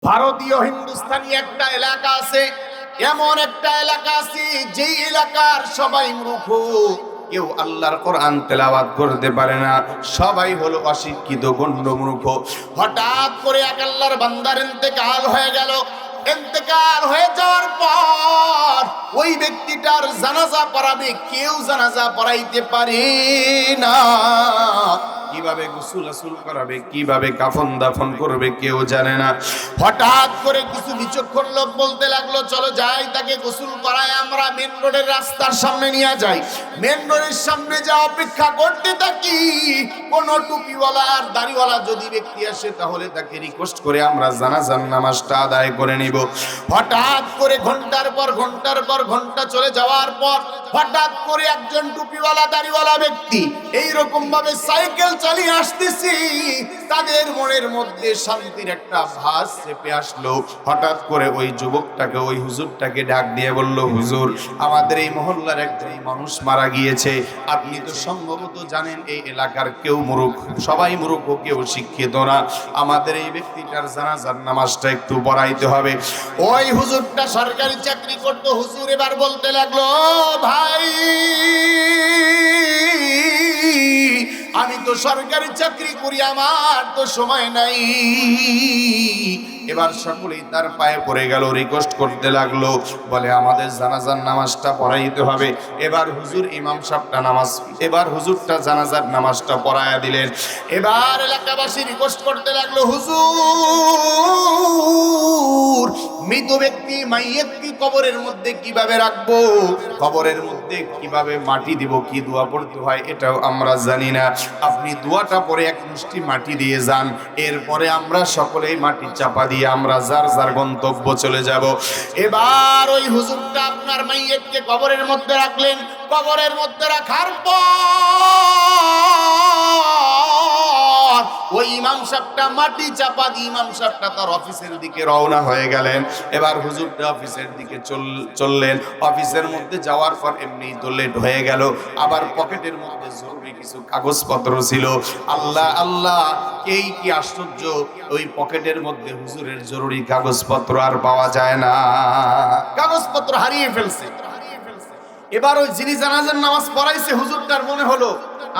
ভারতীয় হিন্দুস্তানি একটা এলাকা আছে, এমন একটা এলাকা আছে যেই এলাকার সবাই মূর্খ, কেউ আল্লাহর কোরআন তেলাওয়াত করতে পারে না, সবাই হলো অশিক্ষিত গণ্ড মূর্খ। হঠাৎ করে এক আল্লাহর বান্দার ইন্তেকাল হয়ে গেল। ইন্তেকাল হয়ে যাওয়ার পর ওই ব্যক্তিটার জানাজা পড়াবে কেউ, জানাজা পড়াইতে পারে না। কিভাবে গোসল আসল করাবে, কিভাবে কাফন দাফন করবে কেউ জানে না। হঠাৎ করে কিছু বিচক্ষণ লোক বলতে লাগলো, চলো যাই তাকে গোসল করায়, আমরা মেন রোডের রাস্তার সামনে নিয়ে যাই। মেন রোডের সামনে যা অপেক্ষা করতে থাকি, কোন টুপিওয়ালা আর দাড়িওয়ালা যদি ব্যক্তি আসে তাহলে তাকে রিকোয়েস্ট করে আমরা জানাজার নামাজটা আদায় করে নিব। হঠাৎ করে ঘন্টার পর ঘন্টা চলে যাওয়ার পর হঠাৎ করে একজন টুপিওয়ালা দাড়িওয়ালা ব্যক্তি এইরকম ভাবে সাইকেল চালিয়ে আসতেছি, তাদের মনের মধ্যে শান্তির একটা ভাস চেপে আসলো। হঠাৎ করে ওই যুবকটাকে, ওই হুজুরটাকে ডাক দিয়ে বলল, হুজুর, আমাদের এই মহল্লার একজন মানুষ মারা গিয়েছে, আপনি তো সম্ভবত জানেন এই এলাকার কেউ মূর্খ, সবাই মূর্খ, কেউ শিক্ষিত না, আমাদের এই ব্যক্তিটার জানাজার নামাজটা একটু পড়াইতে হবে। ওই হুজুরটা সরকারি চাকরি করতো। হুজুর এবার বলতে লাগলো, ভাই আমি তো সরকারি চাকরি করি, আমার তো সময় নাই। এবার সকলেই তার পায়ে পড়ে গেল, রিকোয়েস্ট করতে লাগলো, বলে আমাদের জানাজার নামাজটা পড়াইতে হবে। এবার হুজুর ইমাম সাহেবটা এবার হুজুরটা জানাজার নামাজটা পড়ায়া দিলেন। এবার এলাকাবাসী রিকোয়েস্ট করতে লাগলো, হুজুর মৃত ব্যক্তি মাইয়াতকে কবরের মধ্যে কিভাবে রাখবো, কবরের মধ্যে কিভাবে মাটি দিব, কি দোয়া পড়তে হয় এটাও আমরা জানি না, আপনি দোয়াটা পরে এক মুষ্টি মাটি দিয়ে যান, এরপরে আমরা সকলেই মাটি চাপা দিয়ে আমরা যার যার গন্তব্য চলে যাব। এবার ওই হুজুরটা আপনার মাইয়াতকে কবরের মধ্যে রাখলেন। কবরের মধ্যে রাখার পর ওই ইমাম সাহেবটা মাটি চাপা দিয়ে ইমাম সাহেবটা তার অফিসের দিকে রওনা হয়ে গেলেন। এবার হুজুরটা অফিসের দিকে চললেন। অফিসের মধ্যে যাওয়ার পর এমনি তো লেট হয়ে গেল, আবার পকেটের মধ্যে জরুরি কিছু কাগজপত্র ছিল। আল্লাহ আল্লাহ, এই কি আশ্চর্য, ওই পকেটের মধ্যে হুজুরের জরুরি কাগজপত্র আর পাওয়া যায় না, কাগজপত্র হারিয়ে ফেলছে। এবার ওই যিনি জানাজার নামাজ পড়াইছে হুজুরটার মনে হলো,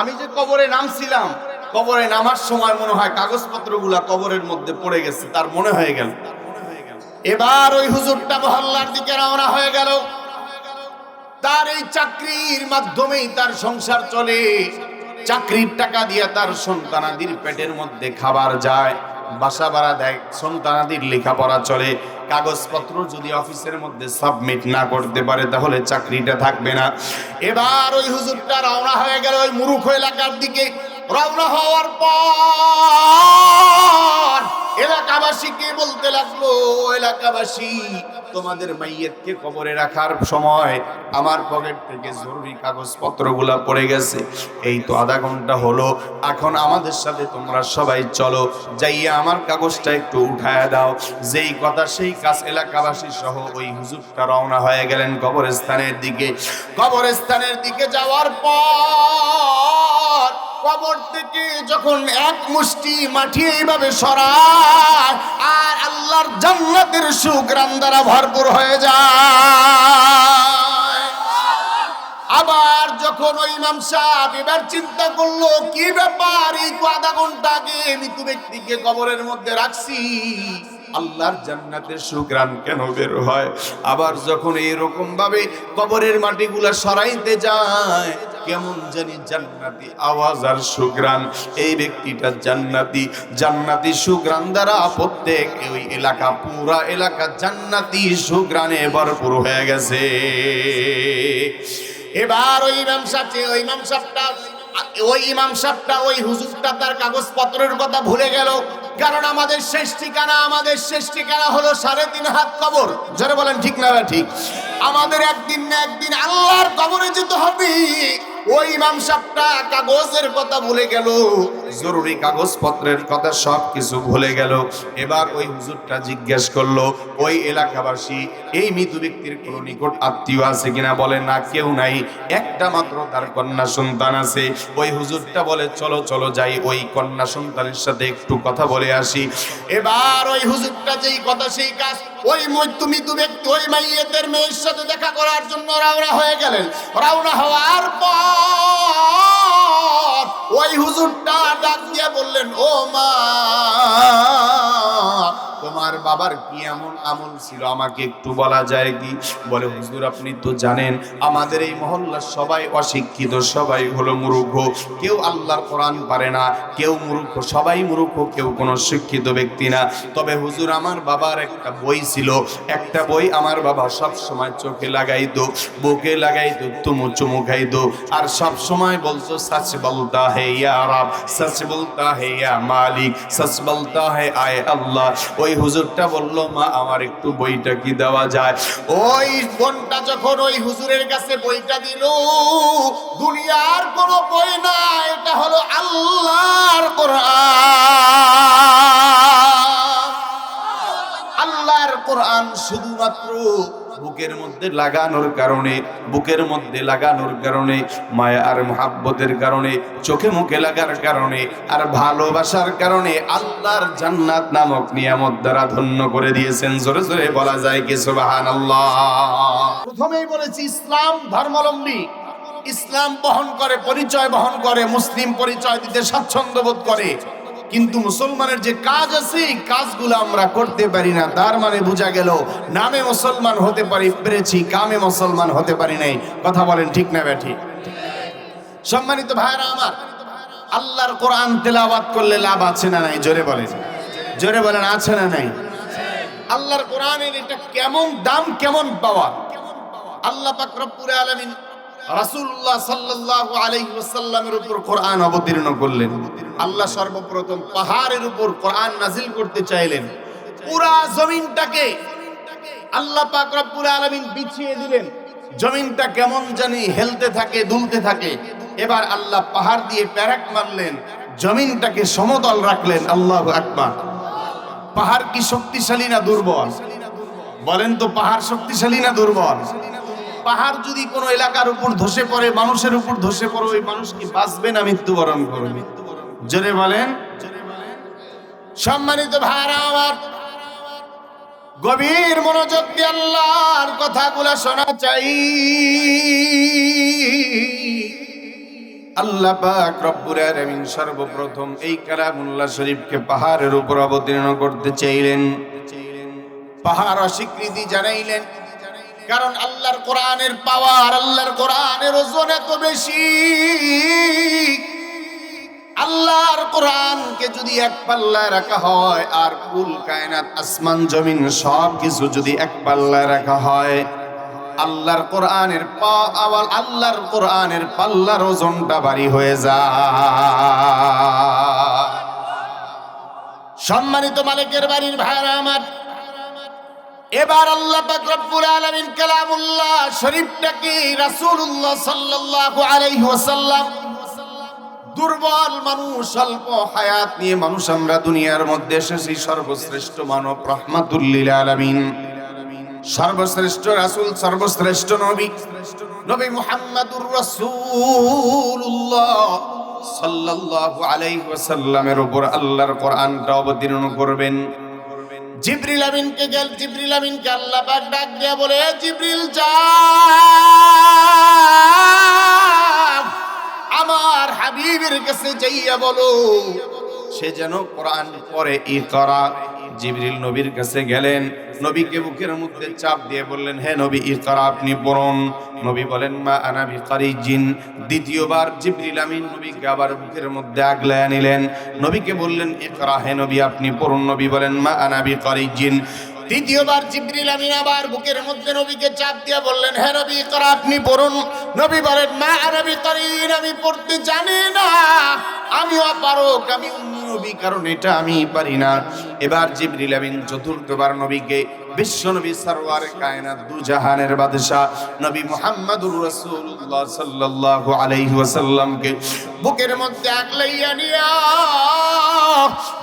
আমি যে কবরে নামছিলাম, কবরে নামার সময় মনে হয় কাগজপত্রগুলা কবরের মধ্যে পড়ে গেছে, তার মনে হয়ে গেল। এবার ওই হুজুরটা মহল্লার দিকে রওনা হয়ে গেল। তার এই চাকরির মাধ্যমেই তার সংসার চলে, চাকরির টাকা দিয়ে তার সন্তানাদির পেটের মধ্যে খাবার যায়, বাসা ভাড়া দেয়, সন্তানাদির লেখাপড়া চলে। কাগজপত্র যদি অফিসের মধ্যে সাবমিট না করতে পারে তাহলে চাকরিটা থাকবে না। এবার ওই হুজুরটা রওনা হয়ে গেল ওই মূর্খ এলাকার দিকে। রওনা হওয়ার পর এলাকাবাসীকে বলতে লাগলো, এলাকাবাসী, তোমাদের মাইয়াতকে কবরে রাখার সময় আমার পকেট থেকে জরুরি কাগজপত্রগুলা পড়ে গেছে, এই তো আধা ঘন্টা হলো, এখন আমাদের সাথে তোমরা সবাই চলো, যাইয়া আমার কাগজটা একটু উঠায় দাও। যেই কথা সেই কাজ। এলাকাবাসী সহ ওই হুজুরটা রওনা হয়ে গেলেন কবরস্থানের দিকে। কবরস্থানের দিকে যাওয়ার পর কবর থেকে যখন এক মুষ্টি মাটি এইভাবে সরায় আর আল্লাহর জান্নাতের সুঘ্রাণ দ্বারা ভরপুর হয়ে যায়। আবার যখন ওই ইমাম সাহেব এবার চিন্তা করলো, কি ব্যাপার, এই তো আধা ঘন্টা আগে মৃত ব্যক্তিকে কবরের মধ্যে রাখছি, আল্লাহর জান্নাতের সুঘ্রাণ কেন বের হয়? আবার যখন এইরকম ভাবে কবরের মাটিগুলা সরাইতে যায়, কেমন জানি জান্নাতি আওয়াজ আর সুঘ্রাণ। এই ব্যক্তিটা জান্নাতি, জান্নাতি সুঘ্রাণ দ্বারা প্রত্যেক ওই এলাকা, পুরা এলাকা জান্নাতি সুঘ্রাণে ভরপুর হয়ে গেছে। এবার ওই ইমাম সাহেবটা ওই হুজুরটা তার কাগজপত্রের কথা ভুলে গেল, কারণ আমাদের শেষ ঠিকানা হলো 3.5 হাত কবর। যারা বলেন ঠিক না ঠিক, আমাদের একদিন না একদিন আল্লাহর কবরে যেতে হবে। ওই ইমাম সাহেবটা কাগজের কথা ভুলে গেল, জরুরি কাগজপত্রের কথা সব কিছু ভুলে গেল। এবার ওই হুজুরটা জিজ্ঞেস করলো, ওই এলাকাবাসী এই মৃত ব্যক্তির কোন নিকট আত্মীয় আছে কিনা? বলে না, কেউ নাই, একটা মাত্র তার কন্যা সন্তান আছে। ওই হুজুরটা বলে চলো চলো যাই, ওই কন্যা সন্তানের সাথে একটু কথা বলে আসি। এবার ওই হুজুরটা যেই কথা সেই কাজ, ওই মৃত ব্যক্তি ওই মাইয়েতের মেয়ের সাথে দেখা করার জন্য রওনা হয়ে গেলেন। রওনা হওয়ার পর ওই হুজুরটা ডাক দিয়ে বললেন, ও মা, তোমার বাবার কি এমন আমল ছিল আমাকে একটু বলা যায় কি? বলে, হুজুর আপনি তো জানেন আমাদের এই মহল্লার সবাই অশিক্ষিত, সবাই হলো মূর্খ, কেউ আল্লাহর কোরআন পারে না, কেউ মূর্খ, সবাই মূর্খ, কেউ কোনো শিক্ষিত ব্যক্তি না। তবে হুজুর আমার বাবার একটা বই ছিল, একটা বই আমার বাবা সব সময় চোখে লাগাইতো, বুকে লাগাইতো, চুমু খাইতো, আর সব সময় বলতো সচ বলতা হে ইয়া রব, সচ বলতা হে ইয়া মালিক, সচ বলতা হে আয় আল্লাহ। ওই হুজুরটা বলল, মা আমার একটু বইটা কি দেওয়া যায়? ওই বোনটা যখন ওই হুজুরের কাছে বইটা দিল, দুনিয়ার কোনো বই না, এটা হলো আল্লাহর কোরআন। আল্লাহর কোরআন শুধুমাত্র বুকের মধ্যে লাগানোর কারণে, বুকের মধ্যে লাগানোর কারণে, মায়া আর মুহাব্বতের কারণে, চোখে মুখে লাগার কারণে, আর ভালোবাসার কারণে আল্লাহর জান্নাত নামক নিয়ামত দ্বারা ধন্য করে দিয়েছেন। জোরে জোরে বলা যায় কি সুবহানাল্লাহ। প্রথমেই বলেছি ইসলাম ধর্মাবলম্বী, ইসলাম বহন করে, পরিচয় বহন করে, মুসলিম পরিচয় দিতে স্বাচ্ছন্দ্য বোধ করে। কিন্তু মুসলমানের যে কাজ আছে এই কাজগুলো আমরা করতে পারি না। তার মানে বোঝা গেল নামে মুসলমান হতে পেরেছি, কামে মুসলমান হতে পারি নাই। কথা বলেন ঠিক না ব্যাঠি? সম্মানিত ভাইরা আমার, আল্লাহর কোরআন তেলাওয়াত করলে লাভ আছে না নাই? জোরে বলেন, জোরে বলেন, আছে না নাই? আল্লাহর কোরআনের এটা কেমন দাম, কেমন পাওয়া! আল্লাহ পাক রব্বুল আলামিন রাসূলুল্লাহ সাল্লাল্লাহু আলাইহি ওয়াসাল্লামের উপর কোরআন অবতীর্ণ করলেন। আল্লাহ সর্বপ্রথম পাহাড়ের উপর কোরআন নাজিল করতে চাইলেন। পুরা জমিনটাকে আল্লাহ পাক রব্বুল আলামিন বিছিয়ে দিলেন। জমিনটা কেমন জানি হেলতে থাকে, দুলতে থাকে। এবার আল্লাহ পাহাড় দিয়ে প্যারাক মারলেন, জমিনটাকে সমতল রাখলেন। আল্লাহু আকবার। পাহাড় কি শক্তিশালী না দুর্বল? বলেন তো, পাহাড় শক্তিশালী না দুর্বল? পাহাড় যদি কোনো এলাকার উপর ধসে পড়ে, মানুষের উপর ধসে পড়ে, ওই মানুষ কি বাঁচবে না মৃত্যুবরণ করবে? জোরে বলেন। সম্মানিত ভাইরা আমার, গভীর মনোযোগ দিয়ে আল্লাহর কথাগুলো শোনা চাই। আল্লাহ পাক রব্বুল আলামিন সর্বপ্রথম এই কালামুল্লাহ শরীফকে পাহাড়ের উপর অবতীর্ণ করতে চাইলেন। পাহাড় অস্বীকৃতি জানাইলেন, কারণ আল্লাহর কোরআনের পাওয়ার, আল্লাহর কোরআনের ওজন এত বেশি। আল্লাহর কোরআনকে যদি এক পাল্লায় রাখা হয়, আর কুল কায়নাত আসমান জমিন সব কিছু যদি এক পাল্লায় রাখা হয়, আল্লাহর কোরআনের আল্লাহর কোরআনের পাল্লার ওজনটা ভারী হয়ে যায়। সম্মানিত মালিকের বাড়ির ভাইরা আমার, এবার আল্লাহ পাক রব্বুল আলামিন কালামুল্লাহ শরীফটাকে রাসূলুল্লাহ সাল্লাল্লাহু আলাইহি ওয়াসাল্লাম, দুর্বল মানুষ, অল্প হায়াত নিয়ে মানুষ আমরা দুনিয়ার মধ্যে এসেছি, সর্বশ্রেষ্ঠ মানব রাহমাতুল লিল আলামিন, সর্বশ্রেষ্ঠ রাসূল, সর্বশ্রেষ্ঠ নবী, নবী মুহাম্মদুর রাসূলুল্লাহ সাল্লাল্লাহু আলাইহি ওয়াসাল্লামের উপর আল্লাহর কোরআনটা অবতীর্ণ করবেন। জিবরিল আমিনকে জিবরিল আমিনকে আল্লাহ পাক ডাক দিয়া বলে, জিবরিল যা, আমার হাবিবের কাছে যাইয়া বলো সে যেন কোরআন পড়ে। ইকরা। জিবরিল নবীর কাছে গেলেন, নবীকে বুকের মধ্যে চাপ দিয়ে বললেন, হে নবী ইকরা, আপনি পড়ুন। নবী বলেন, মা আনা বিকারিজিন। দ্বিতীয়বার জিবরিল আমিন নবীকে আবার বুকের মধ্যে আগলায় নিলেন, নবীকে বললেন, ইকরা, হে নবী আপনি পড়ুন। নবী বলেন, মা আনা বিকারিজিন। তৃতীয়বার জিবরিল আমিন আবার বুকের মধ্যে নবীকে চাপ দিয়ে বললেন, হে নবী ইকরা, আপনি পড়ুন। নবী বলেন, মা আনা বিকারিন, আমি পড়তে জানি না, আমি অপারক, আমি নবী, কারণ এটা আমি পারি না। এবার জিবরিল আমিন চতুর্থবার নবীকে, বিশ্ব নবী সরওয়ারে কায়নাত দু জাহানের বাদশা নবী মুহাম্মদুর রাসূলুল্লাহ সাল্লাল্লাহু আলাইহি ওয়াসাল্লামকে বুকের মধ্যে আগলাইয়া নিয়া,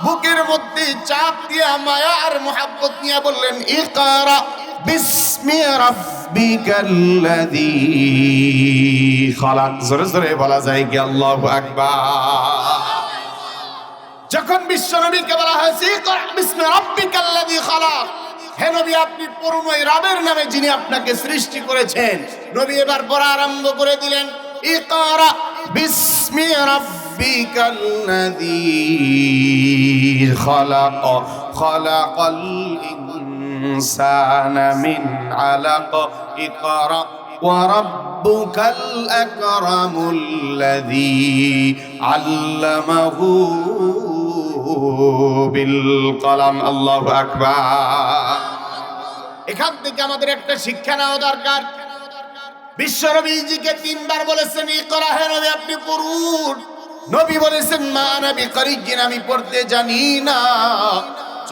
বুকের মধ্যে চাপ দিয়া মায়া আর মুহাব্বত নিয়া বললেন, ইকরা বিসমি রাব্বিকাল্লাযী খালাক। জোরে জোরে বলা যায় কি আল্লাহু আকবার। যখন বিশ্ব নবীকে বলা হয়েছে ইকরা বিসমি রাব্বিকাল্লাযী খালাক, হে নবী আপনি পড়ুন ওই রবের নামে যিনি আপনাকে সৃষ্টি করেছেন। নবী এবার পড়া আরম্ভ করে দিলেন, ইকরা বিসমি রাব্বিকাল্লাযী খালাক, খালাকাল ইনসানা মিন আলাক, ইকরা وربك الأكرم الذي علمه بالقلم الله أكبر। এখান থেকে আমাদের একটা শিক্ষা নেওয়া দরকার। বিশ্ব নবীজিকে তিনবার বলেছেন ইকরা, হে নবী আপনি পড়ুন। নবী বলেছেন মা আনা বিকারিন, আমি পড়তে জানি না।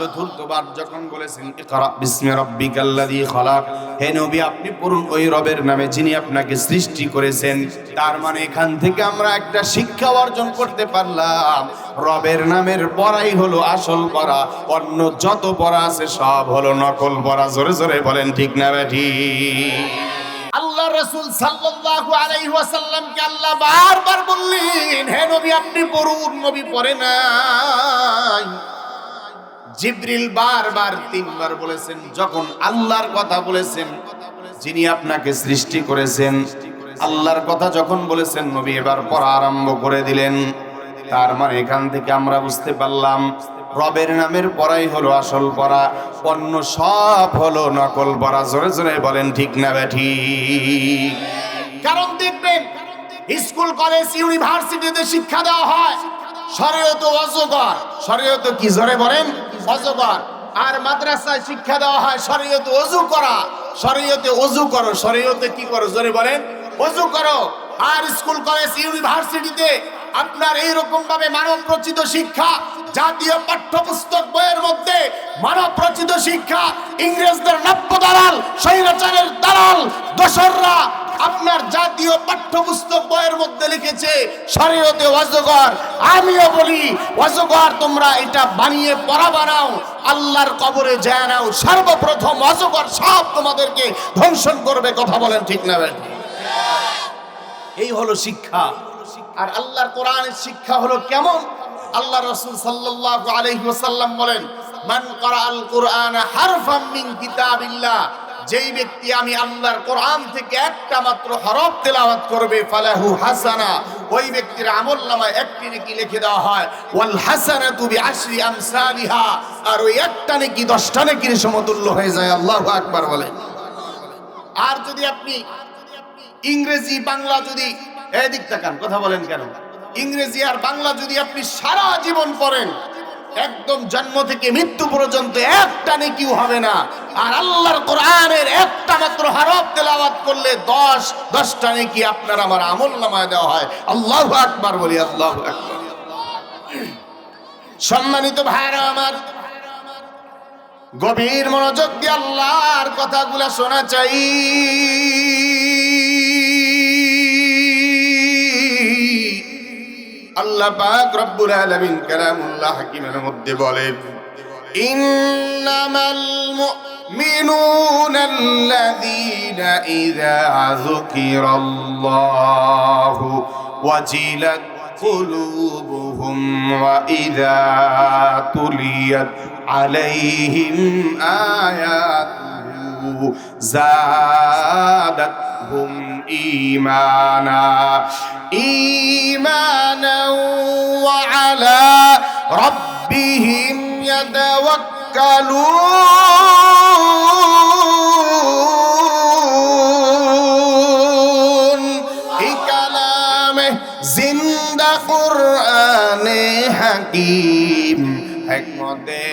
চতুর্থবার যখন বলেছেন ইকরা বিসমি রাব্বিকাল্লাযী খালাক, হে নবী আপনি পড়ুন ওই রবের নামে যিনি আপনাকে সৃষ্টি করেছেন। তার মানে এখান থেকে আমরা একটা শিক্ষা অর্জন করতে পারলাম, রবের নামের পড়াই হলো আসল পড়া, অন্য যত পড়া আছে সব হলো নকল পড়া। জোরে জোরে বলেন ঠিক না বেঠিক? আল্লাহ রাসূল সাল্লাল্লাহু আলাইহি ওয়াসাল্লামকে আল্লাহ বারবার বললেন, হে নবী আপনি পড়ুন। নবী পড়ে নাই। জিবরিল বারবার তিনবার বলেছেন। যখন আল্লাহর কথা বলেছেন, যিনি আপনাকে সৃষ্টি করেছেন, আল্লাহর কথা যখন বলেছেন, নবী এবার পড়া আরম্ভ করে দিলেন। তার মানে এখান থেকে আমরা বুঝতে পারলাম রবের নামের পড়াই হলো আসল পড়া, অন্য সব হলো নকল পড়া। জোরে জোরে বলেন ঠিক না বেঠিক? কারণ দেখবেন স্কুল কলেজ ইউনিভার্সিটিতে শিক্ষা দেওয়া হয় শরীয়ত অজগর, শরীয়ত কি জোরে বলেন অজগর। আর মাদ্রাসায় শিক্ষা দেওয়া হয় শরীয়তে ওযু করা, শরীয়তে ওযু করো, শরীয়তে কি করো জোরে বলেন ওযু করো। আর স্কুল কলেজ ইউনিভার্সিটিতে আপনার এইরকম ভাবে মানব রচিত শিক্ষা, জাতীয় পাঠ্যপুস্তক বইয়ের মধ্যে মানব রচিত শিক্ষা, ইংরেজদের নব্য দালাল, স্বৈরাচারের দালাল দোসররা আপনার জাতীয় পাঠ্যপুস্তক বইয়ের মধ্যে লিখেছে শরীয়তে অজগর। আমিও বলি অজগর তোমরা এটা বানিয়ে পড়া বানাও, আল্লাহর কবরে যায় নাও, সর্বপ্রথম অজগর সব তোমাদেরকে ধ্বংসন করবে। কথা বলেন ঠিক না বেঠিক? এই হলো শিক্ষা। আর আল্লাহর কোরআনের শিক্ষা হলো কেমন? আল্লাহ রাসূল সাল্লাল্লাহু আলাইহি ওয়াসাল্লাম বলেন, মান ক্বারাআল কুরআনা হারফাম মিন কিতাবিল্লাহ, যেই ব্যক্তি আমি আল্লাহর কোরআন থেকে একটা মাত্র হরফ তেলাওয়াত করবে, ফালাহু হাসানা, ওই ব্যক্তির আমলনামায় একটি নেকি লিখে দেওয়া হয়। ওয়াল হাসানাতু বিআশরি আমসালিহা, আর ওই একটা নেকি 10টা নেকির সমতুল্য হয়ে যায়। আল্লাহু আকবার বলেন। আর যদি আপনি ইংরেজি বাংলা যদি এদিক তাকান, কথা বলেন কেন? ইংরেজি আর বাংলা যদি আপনি সারা জীবন পড়েন, একদম জন্ম থেকে মৃত্যু পর্যন্ত একটা নেকিও হবে না। আর আল্লাহর কোরআনের একটা মাত্র হরফ তেলাওয়াত করলে 10টা নেকি আপনার আমার আমলনামায় দেওয়া হয়। আল্লাহু আকবার বলি, আল্লাহু আকবার। সম্মানিত ভাইরা আমার, গভীর মনোযোগ দিয়ে আল্লাহর কথাগুলা শোনা চাই। আল্লাহ পাক রব্বুল আলামিন কালামুল্লাহ হাকিমের মধ্যে বলেন, ইন্নামাল মুমিনুনাল্লাযীনা ইযা যুকিরাল্লাহু ওয়াজিলাত কুলুবুহুম ওয়া ইযা তুলিয়াত আলাইহিম আয়াতুহু যাদাতহুম ঈমানা ওয়া আলা রাব্বিহিম ইয়াতাওয়াক্কালুন। এই কালামে জিন্দা কুরআনে হাকিম, হিকমতে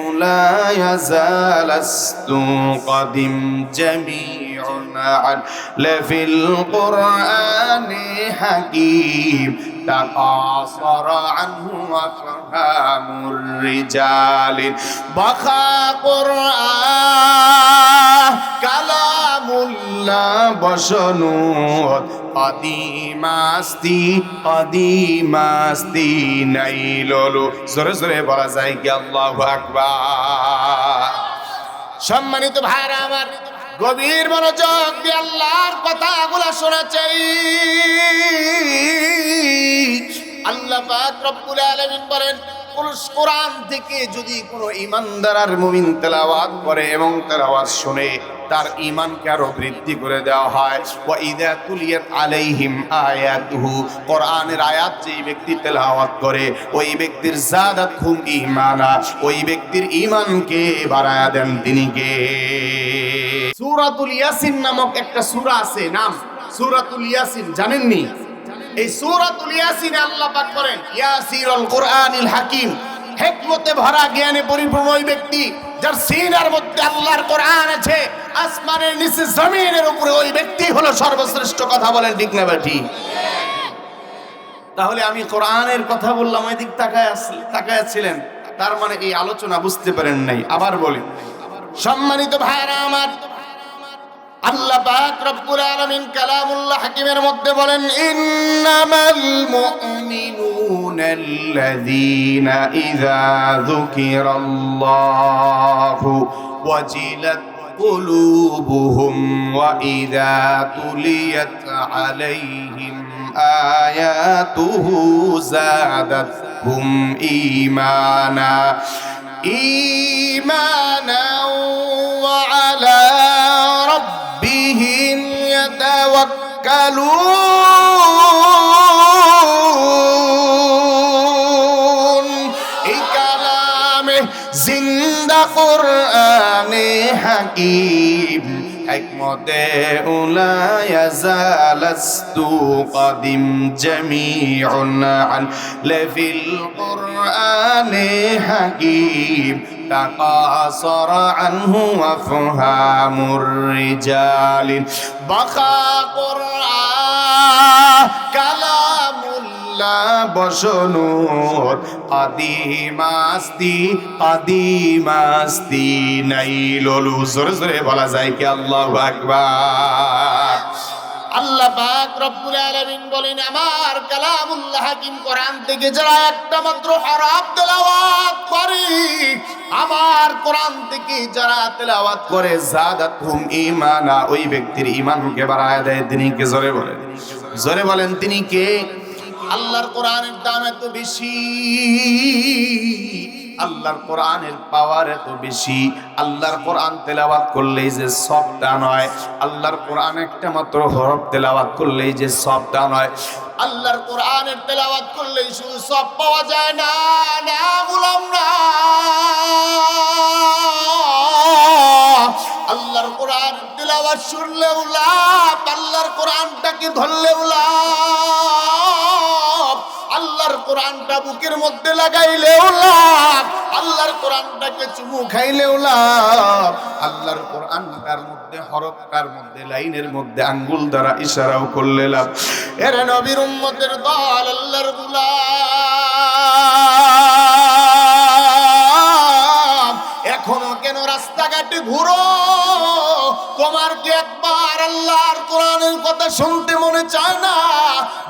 উলা ইয়াজালাস্তু কদিম জামিউন আল ফিল কুরআনি হাকিম। তাকাসারা আনহু আফহামুর রিজাল বাখা কুরআন কালামুল্লাহ বসনুত আদিমাস্তি নাইললু জোরে জোরে বলা যায় কি আল্লাহু আকবার। সম্মানিত ভাইরা আমার, গভীর মনোযোগ দিয়ে আল্লাহর কথাগুলো শোনা চাই। আল্লাহ পাক রব্বুল আলামিন বলেন, কোরআন থেকে যদি কোনো ঈমানদার আর মুমিন তেলাওয়াত করে এবং তেলাওয়াত শুনে, তার ঈমানকে আরো বৃদ্ধি করে দেওয়া হয়। ওয়া ইযা তুলিয়াত আলাইহিম আয়াতুহু, কোরআনের আয়াত যেই ব্যক্তি তেলাওয়াত করে ওই ব্যক্তির যাদাতহুম ঈমানা, ওই ব্যক্তির ঈমানকে বাড়ায়া দেন তিনি কে। সূরাতুল ইয়াসিন নামক একটা সূরা আছে, নাম সূরাতুল ইয়াসিন, জানেননি? এই সূরাতুল ইয়াসিনে আল্লাহ পাক করেন ইয়াসিরুল কুরআনিল হাকিম, হিকমতে ভরা জ্ঞানে পরিপূর্ণ ওই ব্যক্তি যার সিনার মধ্যে আল্লাহর কোরআন আছে, আসমানের নিচে জমিনের উপরে ওই ব্যক্তি হলো সর্বশ্রেষ্ঠ। কথা বলেন ঠিক না বেঠি? তাহলে আমি কোরআনের কথা বললাম, ওই দিক তাকায়াছিলেন, তার মানে এই আলোচনা বুঝতে পারেন নাই। আবার বলি, সম্মানিত ভাইরা আমার, আল্লাহ পাক রব্বুল আলামিন কালামুল্লাহ হাকিমের মধ্যে বলেন, ইন্নামাল মুমিনুনাল্লাযীনা ইযা যুকিরাল্লাহু ওয়াজিলাত কুলুবুহুম ওয়া ইযা তুলিয়াত আলাইহিম আয়াতুহু যাদাতহুম ঈমানা ওয়া আলা রাব্বিহিম ইয়াতাওয়াক্কালুন। এই কালামে জিন্দা কোরআনে হাকিম, হিকমতে উলা ইয়াজালাস্তু কাদিম জামিউন আন লাফিল কোরআনে হাকিম তাকাসারা আনহু আফহামুর রিজাল বাখা কুরআন কালামুল্লাহ বসনুত আদিমাস্তি নাইললু জোরে জোরে বলা যায় কি আল্লাহু আকবার। আল্লাহ পাক রব্বুল আলামিন বলেন, আমার কালামুল্লাহ হাকিম কোরআন থেকে যারা একটা মাত্র হরফ তেলাওয়াত করে, আমার কোরআন থেকে যারা তেলাওয়াত করে, যাদাতহুম ঈমানা, ওই ব্যক্তির ঈমানকে বাড়ায় দেয়। তিনি কে? জোরে বলেন, জোরে বলেন, তিনি কে? আল্লাহর কোরআনের দাম এত বেশি, আল্লাহর কোরআনের পাওয়ার এত বেশি। আল্লাহর কোরআন তেলাওয়াত করলেই যে সবটা নয়, আল্লাহর কোরআন একটা মাত্র হরফ তেলাওয়াত করলেই যে সবটা নয়, আল্লাহর কোরআনের তেলাওয়াত করলেই শুধু সব পাওয়া যায় না, না গোলাম না। আল্লাহর কোরআন তেলাওয়াত শুনলেও লাভ, আল্লাহর কোরআনটাকে ধরলেও লাভ, আল্লাহর কোরআনটা বুকের মধ্যে লাগাইলেও লাভ, আল্লাহর কোরআনটাকে চুমু খাইলেও লাভ, আল্লাহর কোরআনটার মধ্যে হরফটার মধ্যে লাইনের মধ্যে আঙ্গুল দ্বারা ইশারাও করলে লাভ। এর নবীর উম্মতের দল, আল্লাহর গোলাম, এখনো কেন রাস্তাঘাটে ঘুরো? তোমার কি একবার আল্লাহর কোরআনের কথা শুনতে মনে চায় না?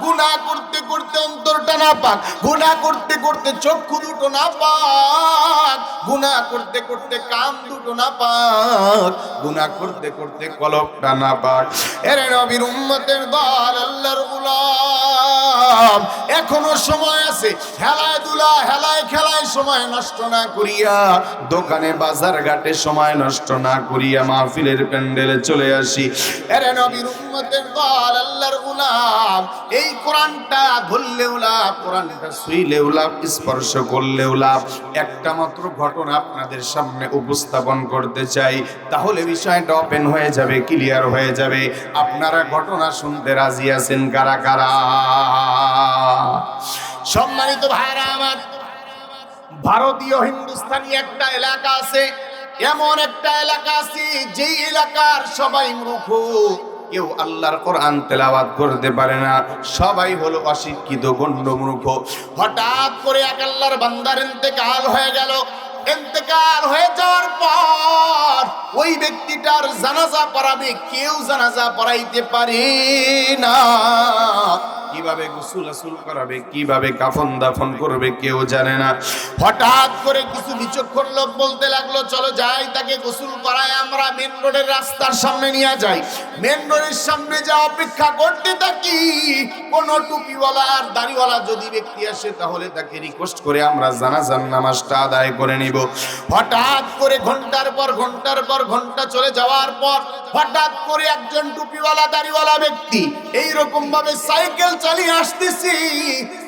গুনাহ করতে করতে অন্তরটা না পাক, গুনাহ করতে করতে চক্ষু দুটো না পাক, গুনাহ করতে করতে কান দুটো না পাক, গুনাহ করতে করতে কলবটা না পাক। এর নবীর উম্মতের দল, আল্লাহর গোলাম, এখনো সময় আছে। হেলায় দুলা হেলায় খেলায় সময় নষ্ট না করিয়া, দোকানে বাজার ঘাটে সময় নষ্ট না করিয়া মাহফিলের প্যান্ডেলে চলে আসি। এর নবীর উম্মতের দল, আল্লাহর গোলাম, এই কোরআনটা ধরলেও লাভ, কোরআনটা ছুঁইলেও লাভ, স্পর্শ করলেও লাভ। একটা মাত্র ঘটনা আপনাদের সামনে উপস্থাপন করতে চাই, তাহলে বিষয়টা ওপেন হয়ে যাবে, ক্লিয়ার হয়ে যাবে। আপনারা ঘটনা শুনতে রাজি আছেন কারা কারা? সম্মানিত ভাইরা আমার, ভারতীয় হিন্দুস্তানি একটা এলাকা আছে, এমন একটা এলাকা আছে যেই এলাকার সবাই মূর্খ, কেউ আল্লাহর কোরআন তেলাওয়াত করতে পারে না, সবাই হলো অশিক্ষিত গণ্যমূর্খ। হঠাৎ করে এক আল্লাহর বান্দার ইন্তেকাল হয়ে গেল। ইন্তেকাল হয়ে যাওয়ার পর ওই ব্যক্তিটার জানাজা পড়াবে কেউ জানাজা পড়াইতে পারে না। কিভাবে গোসল আসল করাবে, কিভাবে কাফন দাফন করবে কেউ জানে না। হঠাৎ করে কিছু বিচক্ষণ লোক বলতে লাগলো, চলো যাই তাকে গোসল করায় আমরা মেন রোডের রাস্তার সামনে নিয়ে যাই। মেন রোডের সামনে যা অপেক্ষা করতে থাকি, কোন টুপিওয়ালা আর দাড়িওয়ালা যদি ব্যক্তি আসে তাহলে তাকে রিকোয়েস্ট করে আমরা জানাজার নামাজটা আদায় করে নিব। হঠাৎ করে ঘন্টার পর ঘন্টা চলে যাওয়ার পর হঠাৎ করে একজন টুপিওয়ালা দাড়িওয়ালা ব্যক্তি এইরকম ভাবে সাইকেল চালিয়ে আসতেছি,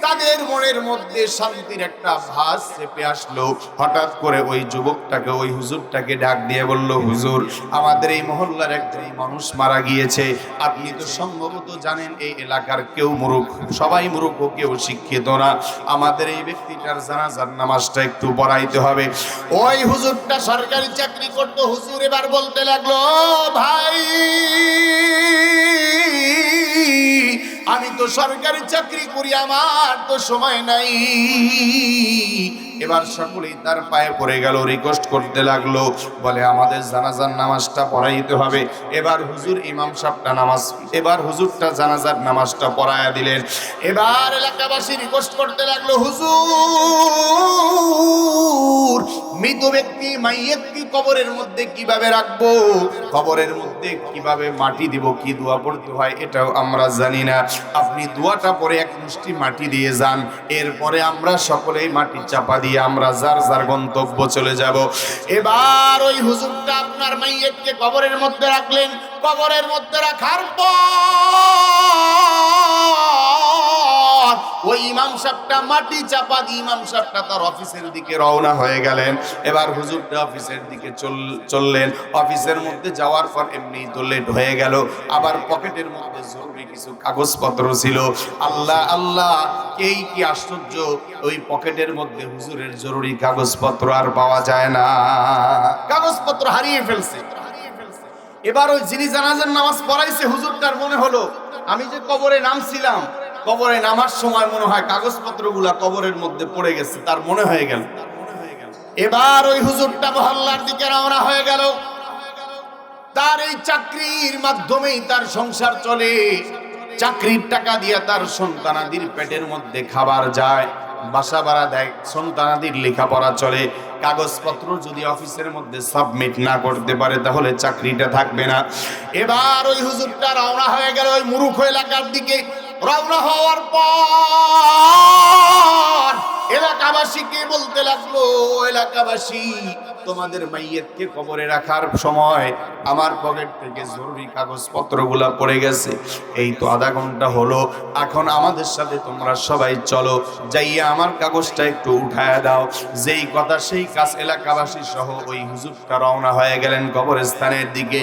তাদের মনের মধ্যে শান্তির একটা ভাস চেপে আসলো। হঠাৎ করে ওই যুবকটাকে, ওই হুজুরটাকে ডাক দিয়ে বলল, হুজুর আমাদের এই মহল্লার একজন মানুষ মারা গিয়েছে, আপনি তো সম্ভবত জানেন এই এলাকার কেউ মূর্খ, সবাই মূর্খ, কেউ শিক্ষিত না, আমাদের এই ব্যক্তিটার জানাজার নামাজটা একটু পড়াইতে হবে। ওই হুজুরটা সরকারি চাকরি করতো। হুজুর এবার বলতে লাগলো, ভাই আমি তো সরকারি চাকরি করি, আমার তো সময় নাই। এবার সকলেই তার পায়ে পড়ে গেল, রিকোয়েস্ট করতে লাগলো, বলে আমাদের জানাজার নামাজটা পড়াইতে হবে। এবার হুজুরটা জানাজার নামাজটা পড়ায়া দিলেন। এবার এলাকাবাসী রিকোয়েস্ট করতে লাগলো, হুজুর মৃত ব্যক্তি মাইয়াতকে কবরের মধ্যে কিভাবে রাখবো, কবরের মধ্যে কিভাবে মাটি দিব, কি দোয়া পড়তে হয় এটাও আমরা জানি না, আপনি দোয়াটা পরে এক মুষ্টি মাটি দিয়ে যান, এরপরে আমরা সকলেই মাটি চাপা দিয়ে আমরা যার যার গন্তব্য চলে যাব। এবার ওই হুজুরটা আপনার মাইয়াতকে কবরের মধ্যে রাখলেন। কবরের মধ্যে রাখার পর ওই ইমাম সাহেবটা মাটি চাপা দিয়ে ইমাম সাহেবটা তার অফিসের দিকে রওনা হয়ে গেলেন। এবার হুজুরটা অফিসের দিকে চললেন। অফিসের মধ্যে যাওয়ার পর এমনি তো লেট হয়ে গেল, আবার পকেটের মধ্যে জরুরি কিছু কাগজপত্র ছিল। আল্লাহ আল্লাহ, এই কি আশ্চর্য, ওই পকেটের মধ্যে হুজুরের জরুরি কাগজপত্র আর পাওয়া যায় না, কাগজপত্র হারিয়ে ফেলছে। এবার ওই যিনি জানাজার নামাজ পড়াইছে হুজুরটার মনে হলো, আমি যে কবরে নামছিলাম, কবরে নামার সময় মনে হয় কাগজপত্রগুলা কবরের মধ্যে পড়ে গেছে, তার মনে হয়ে গেল। এবার ওই হুজুরটা মহল্লার দিকে রওনা হয়ে গেল। তার এই চাকরির মাধ্যমেই তার সংসার চলে, চাকরির টাকা দিয়ে তার সন্তানাদির পেটের মধ্যে খাবার যায়, বাসা ভাড়া দেয়, সন্তানাদির লেখাপড়া চলে। কাগজপত্র যদি অফিসের মধ্যে সাবমিট না করতে পারে তাহলে চাকরিটা থাকবে না। এবার ওই হুজুরটা রওনা হয়ে গেল ওই মুরুখ এলাকার দিকে। রওনা হওয়ার পর এলাকাবাসীকে বলতে লাগলো, এলাকাবাসী তোমাদের মাইয়াতকে কবরে রাখার সময় আমার পকেট থেকে জরুরি কাগজপত্রগুলা পড়ে গেছে, এই তো আধা ঘন্টা হলো, এখন আমাদের সাথে তোমরা সবাই চলো, যাইয়া আমার কাগজটা একটু উঠায় দাও। যেই কথা সেই কাজ। এলাকাবাসী সহ ওই হুজুরটা রওনা হয়ে গেলেন কবরস্থানের দিকে।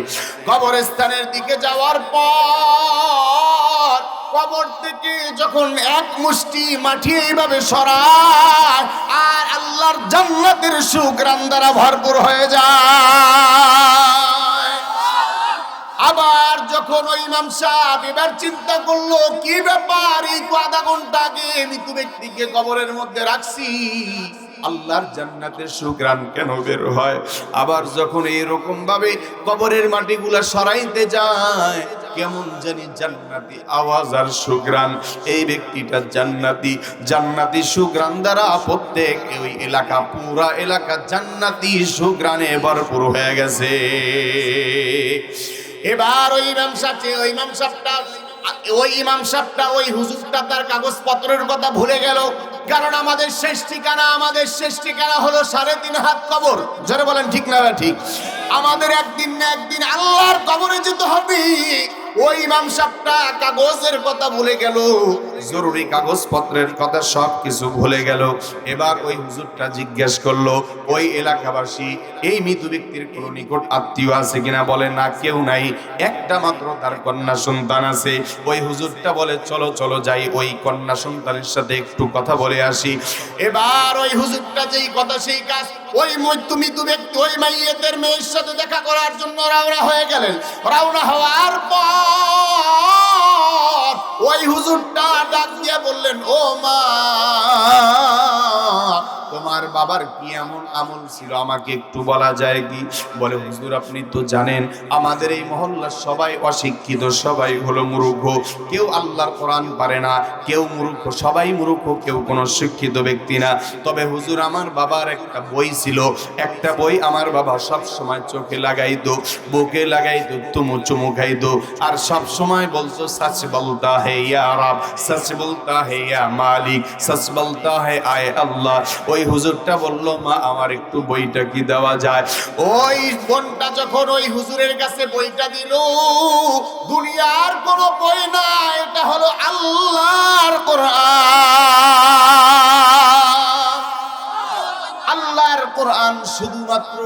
কবরস্থানের দিকে যাওয়ার পর কবর থেকে যখন এক মুষ্টি মাটি এইভাবে সরায় আর আল্লাহর জান্নাতের সুঘ্রাণ দ্বারা ভরপুর হয়ে যায়। আবার যখন ওই ইমাম সাহেব এবার চিন্তা করলো, কি ব্যাপার, এই তো আধা ঘন্টা আগে মৃত ব্যক্তিকে কবরের মধ্যে রাখছি, আল্লাহর জান্নাতের সুঘ্রাণ কেন বের হয়? আবার যখন এইরকম ভাবে কবরের মাটিগুলা সরাইতে যায়, কেমন জানি জান্নাতি আওয়াজ আর সুঘ্রাণ। এই ব্যক্তিটা জান্নাতি সুঘ্রাণ দ্বারা প্রত্যেক ওই এলাকা, পুরা এলাকা জান্নাতি সুঘ্রাণে ভরপুর হয়ে গেছে। এবার ওই ইমাম সাহেবটা ওই হুজুরটা তার কাগজপত্রের কথা ভুলে গেল, কারণ আমাদের শেষ ঠিকানা হলো 3.5 হাত কবর। যারা বলেন ঠিক না ঠিক, আমাদের একদিন না একদিন আল্লাহর কবরে যেতে হবে। ওই ইমাম সাহেবটা কাগজের কথা ভুলে গেল, জরুরি কাগজপত্রের কথা সব কিছু ভুলে গেল। এবার ওই হুজুরটা জিজ্ঞেস করলো, ওই এলাকাবাসী এই মৃত ব্যক্তির কোন নিকট আত্মীয় আছে কিনা? বলে না, কেউ নাই, একটা মাত্র তার কন্যা সন্তান আছে। ওই হুজুরটা বলে, চলো চলো যাই, ওই কন্যা সন্তানের সাথে একটু কথা বলে আসি। এবার ওই হুজুরটা যেই কথা সেই কাজ, ওই মৃত ব্যক্তি ওই মাইয়াতের মেয়ের সাথে দেখা করার জন্য রওনা হয়ে গেলেন। রওনা হওয়ার পর পর ওই হুজুরটা ডাক দিয়ে বললেন, ও মা, তোমার বাবার কি এমন আমল ছিল আমাকে একটু বলা যায় কি? বলে, হুজুর আপনি তো জানেন আমাদের এই মহল্লার সবাই অশিক্ষিত, সবাই হলো মূর্খ, কেউ আল্লাহর কোরআন পারে না, কেউ মূর্খ, সবাই মূর্খ, কেউ কোনো শিক্ষিত ব্যক্তি না। তবে হুজুর আমার বাবার একটা বই ছিল, একটা বই আমার বাবা সব সময় চোখে লাগাইতো, বুকে লাগাইতো, চুমু খাইতো, আর সব সময় বলতো সচ বলতা হে ইয়া রব, সচ বলতা হে ইয়া মালিক, সচ বলতা হে আয় আল্লাহ। ওই হুজুরটা বলল, মা আমার একটু বইটা কি দেওয়া যায়? ওই বোনটা যখন ওই হুজুরের কাছে বইটা দিল, দুনিয়ার কোনো বই না, এটা হলো আল্লাহর কোরআন। আল্লাহর কোরআন শুধুমাত্র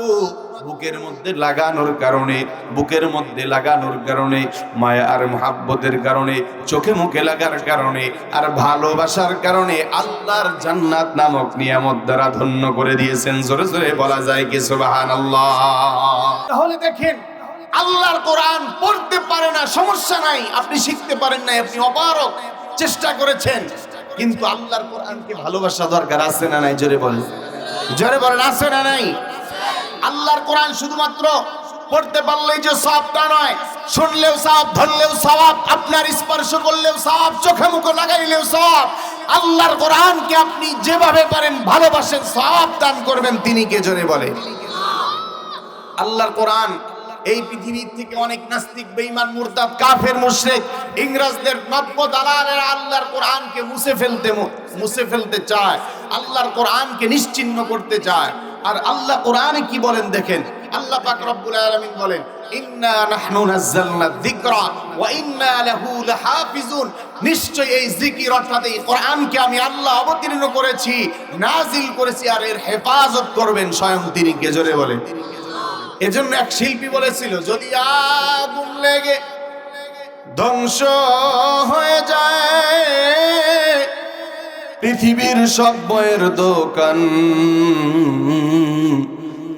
বুকের মধ্যে লাগানোর কারণে, বুকের মধ্যে লাগানোর কারণে, মায়া আর মুহাব্বতের কারণে, চোখে মুখে লাগার কারণে, আর ভালোবাসার কারণে আল্লাহর জান্নাত নামক নিয়ামত দ্বারা ধন্য করে দিয়েছেন। জোরে জোরে বলা যায় কি সুবহানাল্লাহ? তাহলে দেখেন, আল্লাহর কোরআন পড়তে পারে না, সমস্যা নাই, আপনি শিখতে পারেন না, আপনি অপারক, চেষ্টা করেছেন, কিন্তু আল্লাহর কোরআনকে ভালোবাসা দরকার আছে না নাই? জোরে বলেন, জোরে বলেন, আছে না নাই? আল্লাহর কোরআন শুধুমাত্র পড়তে পারলেই যে সওয়াবটা নয়, শুনলেও সওয়াব, ধরলেও সওয়াব, আপনার স্পর্শ করলেও সওয়াব, চোখে মুখে লাগাইলেও সওয়াব। আল্লাহর কোরআনকে আপনি যেভাবে পারেন ভালোবাসেন, সওয়াব দান করবেন তিনি কে? জোরে বলে। আল্লাহর কোরআন এই পৃথিবীর থেকে অনেক নাস্তিক, বেঈমান, মুরতাদ, কাফের, মুশরিক, ইংরেজদের নব্য দালালেরা আল্লাহর কোরআনকে মুছে ফেলতে চায়, আল্লাহর কোরআনকে নিশ্চিহ্ন করতে চায়। আর আল্লাহ কোরআনে কি বলেন দেখেন, আল্লাহ পাক রব্বুল আলামিন বলেন, ইন্না নাহনু নাযালনা যিকরা ওয়া ইন্না লাহু লাহাফিজুন, নিশ্চয় এই জিকির অর্থাৎ এই কোরআনকে আমি আল্লাহ অবতীর্ণ করেছি, নাজিল করেছি, আর এর হেফাজত করবেন স্বয়ং তিনি কে? জোরে বলেন। এজন্য এক শিল্পী বলেছিল, যদি আগুন লেগে ধ্বংস হয়ে যায় পৃথিবীর সব বইয়ের দোকান,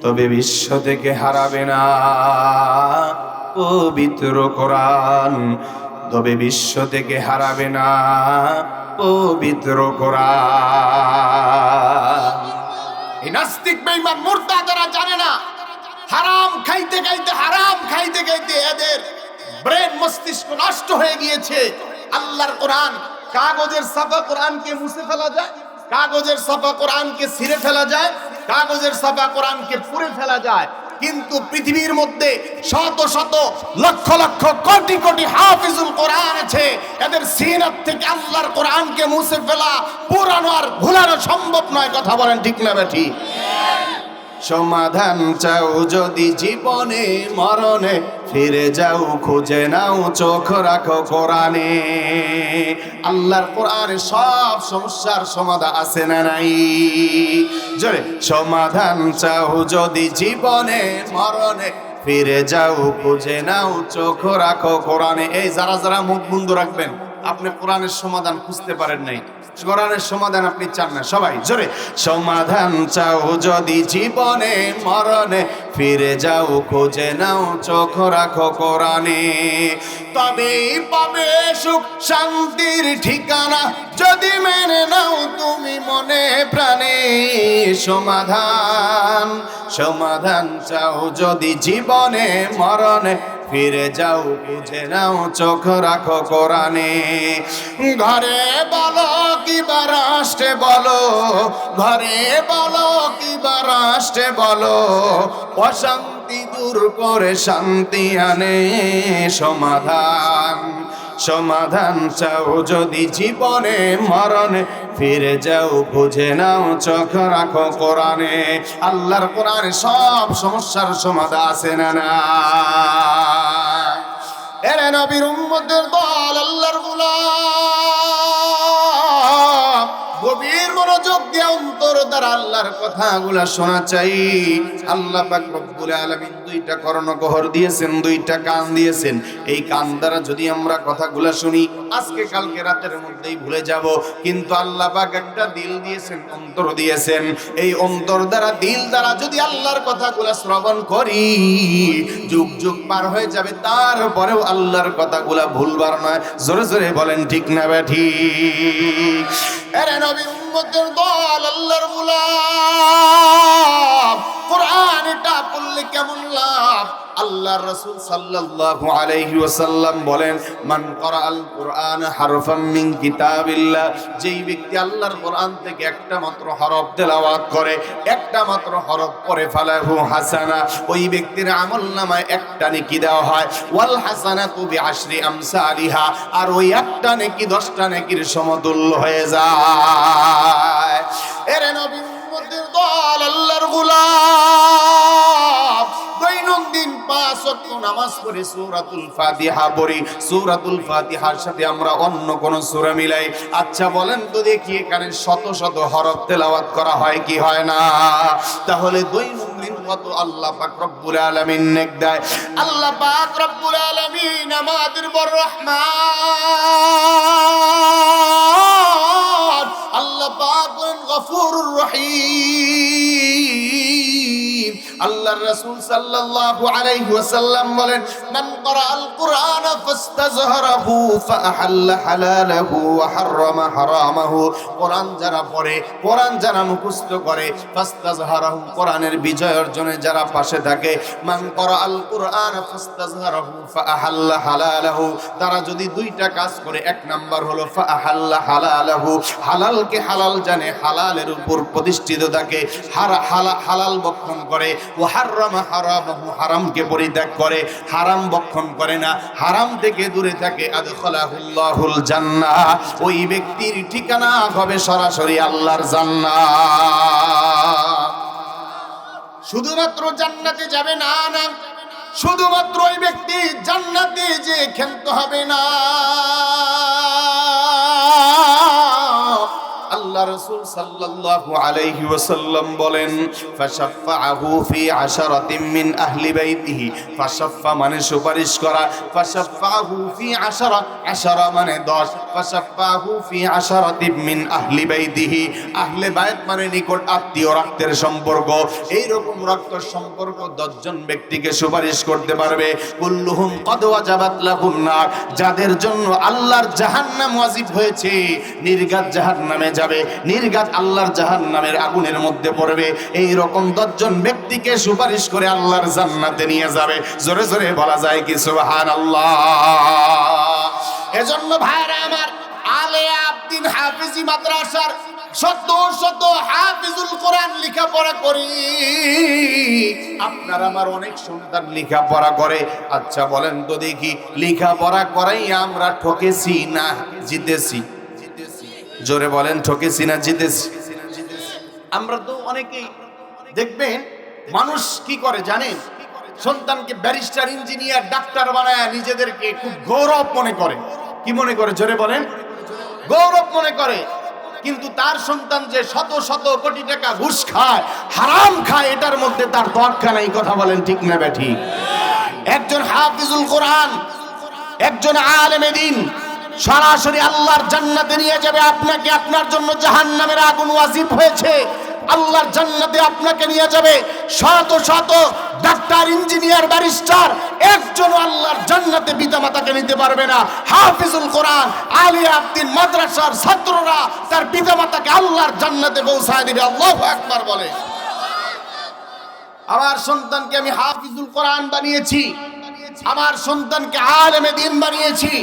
তবে বিশ্ব থেকে হারাবে না পবিত্র কোরআন, তবে বিশ্ব থেকে হারাবে না পবিত্র কোরআন। এই নাস্তিক, বেঈমান, মুরতাদরা জানে না, হারাম খাইতে খাইতে এদের ব্রেন, মস্তিষ্ক নষ্ট হয়ে গিয়েছে। আল্লাহর কোরআন, কাগজের ছাপা কোরআনকে মুছে ফেলা যায়, কাগজের ছাপা কোরআনকে ছিঁড়ে ফেলা যায়, কাগজের ছাপা কোরআনকে পুড়ে ফেলা যায়, কিন্তু পৃথিবীর মধ্যে শত শত লক্ষ লক্ষ কোটি কোটি হাফিজুল কোরআন আছে, এদের সিনাত থেকে আল্লাহর কোরআনকে মুছে ফেলা, পুরানো আর ভুলানো সম্ভব নয়। কথা বলেন ঠিক না বেঠি? সমাধান চাও যদি জীবনে মরণে, ফিরে যাও খুঁজে নাও, চোখ রাখো কোরআনে। আল্লাহর কোরআনে সব সমস্যার সমাধান আছে না নাই? জোরে, সমাধান চাও যদি জীবনে মরণে, ফিরে যাও খুঁজে নাও, চোখ রাখো কোরআনে। এই যারা যারা মুখ বন্ধ রাখবেন, আপনি কোরআনের সমাধান খুঁজতে পারেন নাই, কোরআনের সমাধান আপনি চান না, সবাই জোরে, সমাধান চাও যদি জীবনে মরণে, ফিরে যাও খুঁজে নাও, চোখ রাখো কোরআনে। তবেই পাবে সুখ শান্তির ঠিকানা, যদি মেনে নাও তুমি মনে প্রাণে। সমাধান চাও যদি জীবনে মরণে, ফিরে যাও খুঁজে নাও, চোখ রাখো কোরআনে। ঘরে বলো কিবা রাষ্ট্রে বলো, ঘরে বলো কিবা রাষ্ট্রে বলো, অশান্তি দূর করে শান্তি আনে। সমাধান চাও যদি জীবনে মরণে, ফিরে যাও খুঁজে নাও, চোখ রাখো কোরআনে। আল্লাহর কোরআনে সব সমস্যার সমাধান আছে না না? এরে নবীর উম্মতের দল, আল্লাহর গোলাম, গভীর মনোযোগ দিয়ে অন্তর দ্বারা আল্লাহর কথাগুলা শোনা চাই। আল্লাহ পাক রব্বুল আলামিন দুইটা কর্ণগহর দিয়েছেন, দুইটা কান দিয়েছেন। এই কান দ্বারা যদি আমরা কথাগুলা শুনি, আজকে কালকে রাতের মধ্যেই ভুলে যাব, কিন্তু আল্লাহ পাক একটা দিল দিয়েছেন, অন্তর দিয়েছেন। এই অন্তর দ্বারা, দিল দ্বারা যদি আল্লাহর কথাগুলা শ্রবণ করি, যুগ যুগ পার হয়ে যাবে, তারপরেও আল্লাহর কথাগুলা ভুলবার নয়। জোরে জোরে বলেন ঠিক না ঠিক? আরে নবীর উম্মতের দল, আল্লাহর গোলাম, কোরআন এটা পড়লে কেমন লাভ? আল্লাহর রাসূল সাল্লাল্লাহু আলাইহি ওয়াসাল্লাম বলেন, মান ক্বারাআল কুরআন হারফাম মিন কিতাবিল্লাহ, যেই ব্যক্তি আল্লাহর কোরআন থেকে একটা মাত্র হরফ তেলাওয়াত করে, একটা মাত্র হরফ পড়ে, ফালাহু হাসানা, ওই ব্যক্তির আমলনামায় একটা নেকি দেওয়া হয়। ওয়াল হাসানাতু বিআশরি আমসালিহা, আর ওই একটা নেকি 10টা নেকির সমতুল্য হয়ে যায়। এরে নবীর উম্মতের দল, আল্লাহর গোলাম, দৈনন্দিন 5 ওয়াক্ত নামাজ পড়ি, সূরাতুল ফাতিহা পড়ি, সূরাতুল ফাতিহার সাথে আমরা অন্য কোন সূরা মিলাই। আচ্ছা বলেন তো দেখি, এখানে শত শত হরফ তেলাওয়াত করা হয় কি হয় না? তাহলে দৈনন্দিন কত আল্লাহ পাক রব্বুল আলামিন নেক দেয়। আল্লাহ পাক রব্বুল আলামিন আমাদের বড় রহমান। আল্লাহ পাক গফুরুর রহিম। আল্লাহর রাসূল সাল্লাল্লাহু আলাইহি ওয়াসাল্লাম বলেন, মান ক্বারাআল কুরআন ফাস্তাযহারাহু ফাআহাল্লা হালালাহু ওয়া হাররামা হারামাহু, কোরআন যারা পড়ে, কোরআন যারা মুখস্থ করে, ফাস্তাযহারাহু, কোরআনের বিজয় অর্জনে যারা পাশে থাকে, মান ক্বারাআল কুরআন ফাস্তাযহারাহু ফাআহাল্লা হালালাহু, তারা যদি দুইটা কাজ করে, এক নাম্বার হলো ফাআহাল্লা হালালাহু, হালালকে হালাল জানে, হালালের উপর প্রতিষ্ঠিত থাকে, হালাল বক্ষণ করে, ওয়া হাররামা হারামাহু, হারামকে পরিত্যাগ করে, হারাম বক্ষণ করে না, হারাম থেকে দূরে থাকে, আদখালাহুল্লাহুল জান্নাহ, ওই ব্যক্তির ঠিকানা হবে সরাসরি আল্লাহর জান্নাত। শুধুমাত্র জান্নাতে যাবে না, না, শুধুমাত্র ওই ব্যক্তি জান্নাতে যে খেলতে হবে না। আল্লাহ রাসূল সাল্লাল্লাহু আলাইহি ওয়াসাল্লাম বলেন, ফাশাফাআহু ফি আশারাতিন মিন আহলি বাইতিহি, ফাশাফা মানে সুপারিশ করা, ফাশাফাআহু ফি আশারা, আশারা মানে 10, ফাশাফাআহু ফি আশারাতিন মিন আহলি বাইতিহি, আহলে বাইত মানে নিকট আত্মীয়, রক্তের সম্পর্ক। এই রকম রক্তের সম্পর্ক 10 জন ব্যক্তিকে সুপারিশ করতে পারবে। কুল্লুহুম ক্বাদ ওয়াজাবাত লাহুম নার, যাদের জন্য আল্লাহর জাহান্নাম ওয়াজিব হয়েছে, নির্ঘাত জাহান্নামে যাবে, নির্ঘাত আল্লাহর জাহান্নামের আগুনের মধ্যে পড়বে। এই রকম 10 জন ব্যক্তিকে সুপারিশ করে আল্লাহর জান্নাতে নিয়ে যাবে। জোরে জোরে বলা যায় কি সুবহানাল্লাহ? এজন্য ভাইরা আমার, আলে আব্দিন হাফিজি মাদ্রাসার শত শত হাফিজুল কোরআন লেখাপড়া করি, আপনার আমার অনেক সন্তান লেখাপড়া করে। আচ্ছা বলেন তো দেখি, লেখাপড়া করাই আমরা ঠকেছি না জিতেছি? জোরে বলেন, ঠকেছি না জিতেছি? আমরা তো অনেকেই দেখবেন, মানুষ কি করে জানেন, সন্তানকে ব্যারিস্টার, ইঞ্জিনিয়ার, ডাক্তার বানায় নিজেদেরকে খুব গৌরব মনে করে। কি মনে করে? জোরে বলেন, গৌরব মনে করে। কিন্তু তার সন্তান যে শত শত কোটি টাকা ঘুষ খায়, হারাম খায়, এটার মধ্যে তার দরকার নাই। কথা বলেন ঠিক না বেঠিক? একজন হাফিজুল কোরআন, একজন আলেমে দ্বীন সরাসরি আল্লাহর জান্নাতে নিয়ে যাবে আপনাকে। আপনার জন্য জাহান্নামের আগুন ওয়াজিব হয়েছে, আল্লাহর জান্নাতে আপনাকে নিয়ে যাবে। শত শত ডাক্তার, ইঞ্জিনিয়ার, ব্যারিস্টার, একজন আল্লাহর জান্নাতে পিতামাতাকে নিতে পারবে না। হাফিজুল কোরআন, আলিয়া আব্দিন মাদ্রাসার ছাত্ররা তার পিতামাতাকে আল্লাহর জান্নাতে পৌঁছায় দিবে। আল্লাহু আকবার বলে। আমার সন্তানকে আমি হাফিজুল কোরআন বানিয়েছি, আমার সন্তানকে আলেমে দ্বীন বানিয়েছি,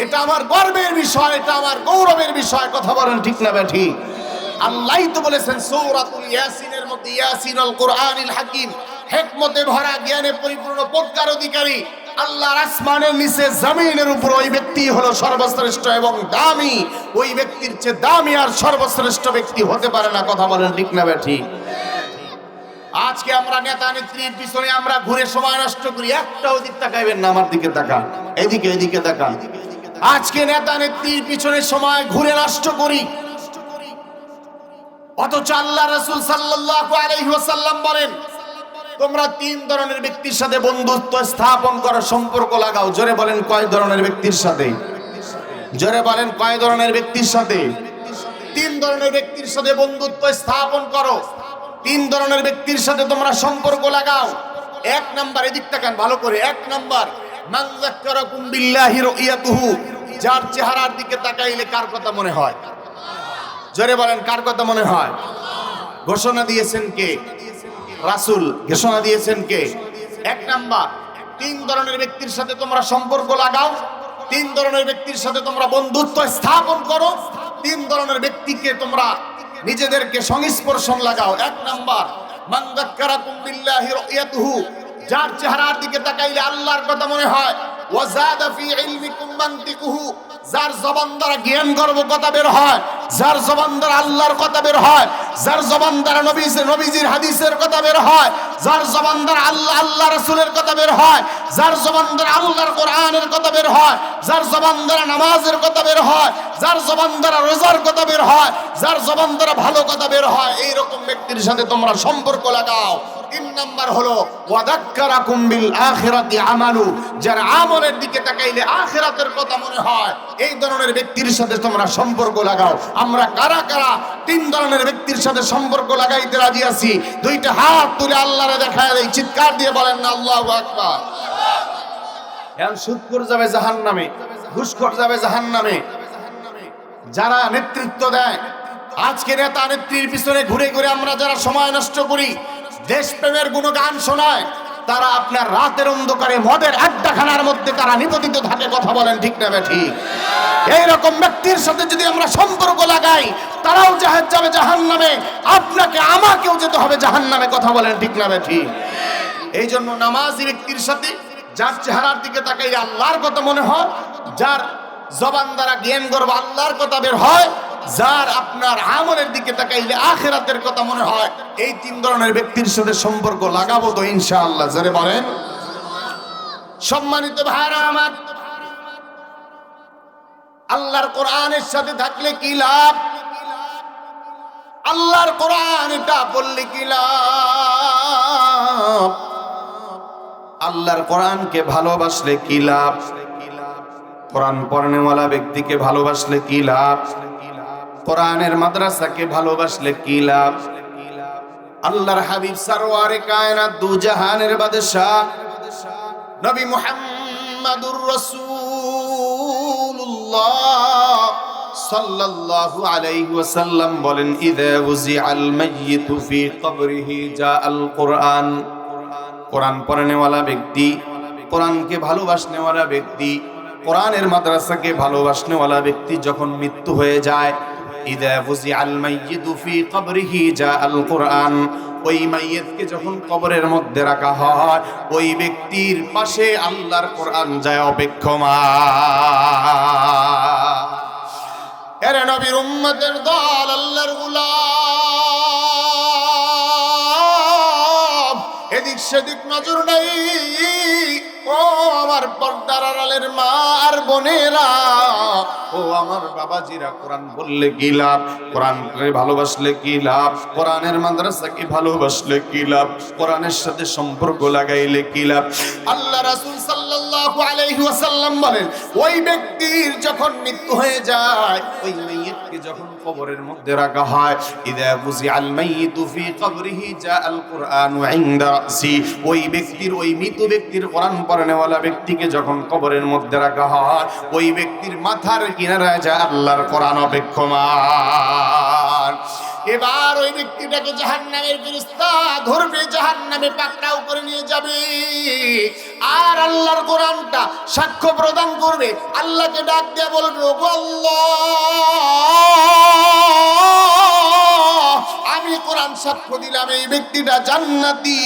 এটা আমার গর্বের বিষয়, এটা আমার গৌরবের বিষয়। কথা বলেন ঠিক না বেঠিক? আল্লাহই তো বলেছেন সূরাতুল ইয়াসিনের মধ্যে, ইয়াসিনুল কোরআনিল হাকিম, হিকমতে ভরা, জ্ঞানে পরিপূর্ণ, প্রজ্ঞার অধিকারী। আল্লাহর আসমানের নিচে জমিনের উপর ওই ব্যক্তি হলো সর্বশ্রেষ্ঠ এবং দামি। ওই ব্যক্তির চেয়ে দামি আর সর্বশ্রেষ্ঠ ব্যক্তি হতে পারে না। কথা বলেন ঠিক না বেঠিক? আজকে আমরা নেতা নেত্রীর পিছনে আমরা ঘুরে সময় নষ্ট করি। একটা ওদিক তাকাইবেন না, আমার দিকে তাকান, এদিকে এদিকে তাকান। আজকে নেতা নেত্রীর পিছনে সময় ঘুরে নষ্ট করি। অথচ আল্লাহ রাসূল সাল্লাল্লাহু আলাইহি ওয়াসাল্লাম বলেন, তোমরা তিন ধরনের ব্যক্তির সাথে বন্ধুত্ব স্থাপন করো, সম্পর্ক লাগাও। জোরে বলেন কয় ধরনের ব্যক্তির সাথে? জোরে বলেন কয় ধরনের ব্যক্তির সাথে? তিন ধরনের ব্যক্তির সাথে বন্ধুত্ব স্থাপন করো, তিন ধরনের ব্যক্তির সাথে তোমরা সম্পর্ক লাগাও। এক নাম্বার, এদিক তাকান ভালো করে। এক নাম্বার, মান যাক্কারাকুম বিল্লাহি রুইয়াতুহু, যার চেহারার দিকে তাকাইলে কার কথা মনে হয়? জোরে বলেন কার কথা মনে হয়? ঘোষণা দিয়েছেন কে? রাসূল। ঘোষণা দিয়েছেন কে? এক নাম্বার, তিন ধরনের ব্যক্তির সাথে তোমরা সম্পর্ক লাগাও, তিন ধরনের ব্যক্তির সাথে তোমরা বন্ধুত্ব স্থাপন করো, তিন ধরনের ব্যক্তিকে তোমরা নিজেদেরকে সংস্পর্শন লাগাও। এক নাম্বার, মান যাক্কারাকুম বিল্লাহি রুইয়াতুহু, যার চেহারার দিকে তাকাইলে আল্লাহর কথা মনে হয়। ওয়া যাদা ফি ইলমিকুম মানতিকুহু, যার জবান দ্বারা জ্ঞান গর্ব কথা বের হয়, যার জবান দ্বারা আল্লাহর কথা বের হয়, যার জবান দ্বারা নবীজির হাদিসের কথা বের হয়, যার জবান দ্বারা আল্লাহ রাসূলের কথা বের হয়, যার জবান দ্বারা আল্লাহর কোরআনের কথা বের হয়, যার জবান দ্বারা নামাজের কথা বের হয়, যার জবান দ্বারা রোজার কথা বের হয়, যার জবান দ্বারা ভালো কথা বের হয়, এই রকম ব্যক্তির সাথে তোমরা সম্পর্ক লাগাও। তিন নাম্বার হলো ওয়া যাক্কারাকুম বিল আখিরাতি আমালু, যার আমলের দিকে তাকাইলে আখিরাতের কথা মনে হয়, এই ধরনের ব্যক্তির সাথে তোমরা সম্পর্ক লাগাও। আমরা কারা কারা তিন ধরনের ব্যক্তির সাথে সম্পর্ক লাগাইতে রাজি আছি? দুইটা হাত তুলে আল্লাহরে দেখায় দেই, চিৎকার দিয়ে বলেন না আল্লাহু আকবার। এখন সুদখোর যাবে জাহান্নামে, ঘুষখোর যাবে জাহান্নামে। যারা নেতৃত্ব দেয়, আজকে নেতা নেত্রীর পিছনে ঘুরে ঘুরে আমরা যারা সময় নষ্ট করি, দেশপ্রেমের গুণগান শোনায়, তারা আপনার রাতের অন্ধকারে মদের আড্ডাখানার মধ্যে তারা নিপতিত থাকে। কথা বলেন ঠিক না ঠিক? এইরকম ব্যক্তির সাথে যদি আমরা সম্পর্ক লাগাই, তারাও যাবে জাহান্নামে, আপনাকে আমাকেও যেতে হবে জাহান্নামে। কথা বলেন ঠিক না ঠিক? এই জন্য নামাজি ব্যক্তির সাথে যার চেহারার দিকে তাকাইলে আল্লাহর কথা মনে হয়, যার জবান দ্বারা জ্ঞান গর্ব আল্লাহর কথা বের হয়, যার আপনার আমলের দিকে তাকাইলে আখিরাতের কথা মনে হয়, এই তিন ধরনের ব্যক্তির সাথে সম্পর্ক লাগাবো তো ইনশাআল্লাহ। যারে বলেন। সম্মানিত ভাইরা আমার, আল্লাহর কোরআনের সাথে থাকলে কি লাভ? আল্লাহর কোরআন এটা পড়লে কি লাভ? আল্লাহর কোরআনকে ভালোবাসলে কি লাভ? কোরআন পড়নেওয়ালা ব্যক্তিকে ভালোবাসলে কি লাভ? কোরআনের মাদ্রাসাকে ভালোবাসলে কি লাভ? আল্লাহর হাবিব সরওয়ারে কায়নাত দু জাহানের বাদশা নবী মুহাম্মাদুর রাসূলুল্লাহ সাল্লাল্লাহু আলাইহি ওয়াসাল্লাম বলেন, ইযা উযিআল মাইয়িতু ফি কবরিহি জাআল কুরআন। কোরআন পড়নেওয়ালা ব্যক্তি, কোরআনকে ভালোবাসনেওয়ালা ব্যক্তি, কোরআনের মাদ্রাসাকে ভালোবাসনেওয়ালা ব্যক্তি যখন মৃত্যু হয়ে যায়, ইযা ফুজিআল মাইয়িতু ফি কবরিহি জাআল কুরআন, ওই মাইয়িতকে যখন কবরের মধ্যে রাখা হয়, ওই ব্যক্তির পাশে আল্লাহর কোরআন যায় অপেক্ষমান। এরে নবীর উম্মতের দল, আল্লাহর গোলাম, এদিক সেদিক নজর নেই। ও আমার পর্দার আড়ালের মা আর বোনেরা, ও আমার বাবাজিরা, কোরআন বললে কি লাভ? কোরআনকে ভালোবাসলে কি লাভ? কোরআনের মাদ্রাসাকে ভালোবাসলে কি লাভ? কোরআনের সাথে সম্পর্ক লাগাইলে কি লাভ? আল্লাহ রাসূল সাল্লাল্লাহু আলাইহি ওয়াসাল্লাম বলেন, ওই ব্যক্তির যখন মৃত্যু হয়ে যায়, ওই মাইয়িতকে যখন কবরের মধ্যে রাখা হয়, ইযা ফুজিআল মাইয়িতু ফি কবরিহি জাআল কুরআনু ইনদা রাসি, ওই ব্যক্তির, ওই মৃত ব্যক্তির, কোরআন পড়নেওয়ালা ব্যক্তিকে যখন কবরের মধ্যে রাখা হয়, ওই ব্যক্তির মাথার কিনারায় যায় আল্লাহর কোরআন অপেক্ষমান। এবার ওই ব্যক্তিটাকে জাহান্নামের ফেরেশতা ধরবে, জাহান্নামে পাকড়াও করে নিয়ে যাবে। আর আল্লাহর কোরআনটা সাক্ষ্য প্রদান করবে, আল্লাহকে ডাক দিয়ে বলবে, ওগো আল্লাহ, আমি কোরআন সাক্ষ্য দিলাম এই ব্যক্তিটা জান্নাতি।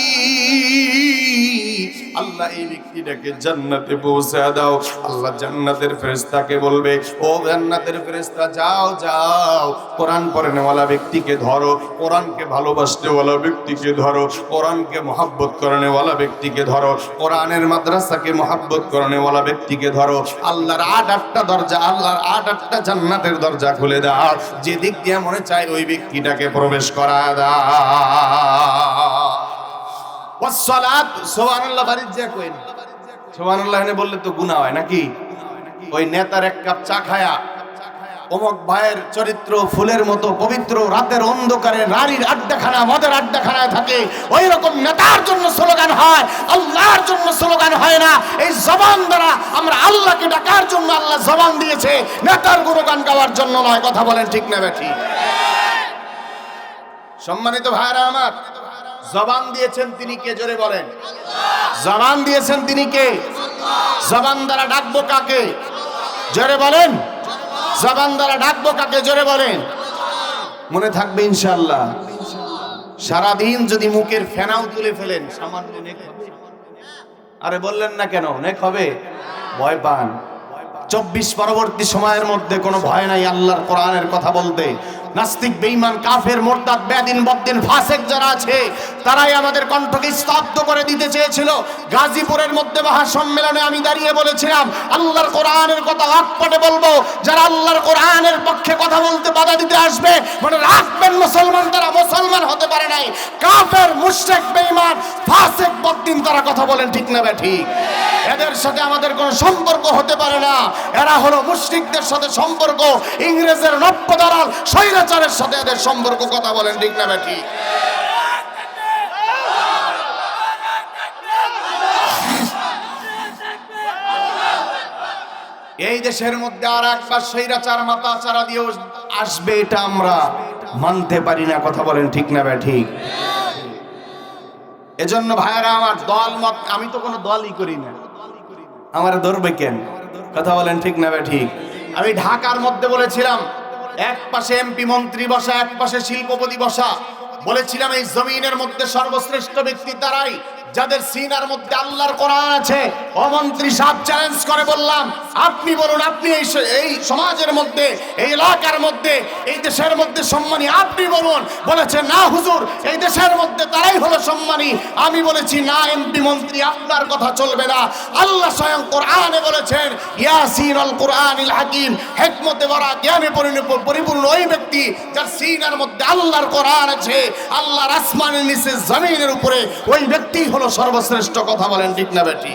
আল্লাহ এই ব্যক্তিটাকে জান্নাতে পৌঁছে দাও। আল্লাহ জান্নাতের ফেরেশতাকে বলবে, ও জান্নাতের ফেরেশতা যাও যাও, কোরআন পড়নেওয়ালা ব্যক্তিকে ধরো, কোরআনকে ভালোবাসনেওয়ালা ব্যক্তিকে ধরো, কোরআনকে মহব্বত করনেওয়ালা ব্যক্তিকে ধরো, কোরআনের মাদ্রাসাকে মহব্বত করনেওয়ালা ব্যক্তিকে ধরো। আল্লাহর আটটা দরজা, আল্লাহর আটটা জান্নাতের দরজা খুলে দাও, যে দিক দিয়ে মনে চায় ওই ব্যক্তিটাকে প্রবেশ করা দাও। ওয়াসসালাত, সুবহানাল্লাহ বাড়িতে যা কইন, সুবহানাল্লাহ এনে বললে তো গুনাহ হয় নাকি? ওই নেতার এক কাপ চা খায়া অমুক ভাইয়ের চরিত্র ফুলের মতো পবিত্র, রাতের অন্ধকারে নারীর আড্ডাখানা, মদের আড্ডাখানায় থাকে, ওই রকম নেতার জন্য স্লোগান হয়, আল্লাহর জন্য স্লোগান হয় না। এই জবান দ্বারা আমরা আল্লাহকে ডাকার জন্য আল্লাহ জবান দিয়েছে, নেতার গুণগান গাওয়ার জন্য নয়। কথা বলেন ঠিক না বেঠি? সম্মানিত ভাইরা আমার, জবান দিয়েছেন তিনি কে? জোরে বলেন। জবান দিয়েছেন তিনি কে? জবান দ্বারা ডাকবো কাকে? জোরে বলেন। জবান দ্বারা ডাকবো কাকে? জোরে বলেন। মনে থাকবে ইনশাআল্লাহ। সারাদিন যদি মুখের ফেনাও তুলে ফেলেন, সামান্য নেক হবে? আরে বললেন না কেন? নেক হবে? ভয় পান? 24 পরবর্তী সময়ের মধ্যে কোনো ভয় নাই আল্লাহর কোরআনের কথা বলতে। নাস্তিক, বেঈমান, কাফের, মুরতাদ, বেদিন, বদ্দিন, ফাসিক যারা আছে তারাই আমাদের কণ্ঠকে স্তব্ধ করে দিতে চেয়েছিল। গাজীপুরের মধ্যে মহাসম্মেলনে আমি দাঁড়িয়ে বলেছিলাম, আল্লাহর কোরআনের কথা আকপটে বলবো। যারা আল্লাহর কোরআনের পক্ষে কথা বলতে বাধা দিতে আসবে, মনে রাখবেন মুসলমান তারা মুসলমান হতে পারে নাই। কাফের, মুশরিক, বেঈমান, ফাসিক, বদ্দিন তারা। কথা বলেন ঠিক না ঠিক? এদের সাথে আমাদের কোনো সম্পর্ক হতে পারে না। এরা হলো মুশরিকদের সাথে সম্পর্ক, ইংরেজের নব্য দালাল স্বৈরাচারের সাথে এদের সম্পর্ক। কথা বলেন ঠিক না ঠিক? এই দেশের মধ্যে আর একবার স্বৈরাচার মাথাচাড়া দিয়ে আসবে, এটা আমরা মানতে পারি না। কথা বলেন ঠিক না ঠিক? এজন্য ভাইরা আমার, দল মত, আমি তো কোনো দলই করি না, আমার ধরবে কেন? কথা বলেন ঠিক না ঠিক? আমি ঢাকার মধ্যে বলেছিলাম, এক পাশে এমপি মন্ত্রী বসা, এক পাশে শিল্পপতি বসা। বলেছিলাম এই জমিনের মধ্যে সর্বশ্রেষ্ঠ ব্যক্তি তারাই যাদের সিনার মধ্যে আল্লাহর কোরআন আছে। ও মন্ত্রী সাহেব, চ্যালেঞ্জ করে বললাম, আপনি বলুন, আপনি এই সমাজের মধ্যে, এই এলাকার মধ্যে, এই দেশের মধ্যে সম্মানী, আপনি বলুন। বলেছে না হুজুর, এই দেশের মধ্যে তারাই হলো সম্মানী। আমি বলেছি না এমপি মন্ত্রী, আপনার কথা চলবে না। আল্লাহ স্বয়ং কোরআনে বলেছেন, ইয়াসিন আল কোরআনিল হাকিম, হিকমতে ভরা, জ্ঞানে পরিপূর্ণ ওই ব্যক্তি যার সিনার মধ্যে আল্লাহর কোরআন আছে। আল্লাহর আসমানের নিচে জমিনের উপরে ওই ব্যক্তি হলো সর্বশ্রেষ্ঠ। কথা বলেন ঠিক না বেটি?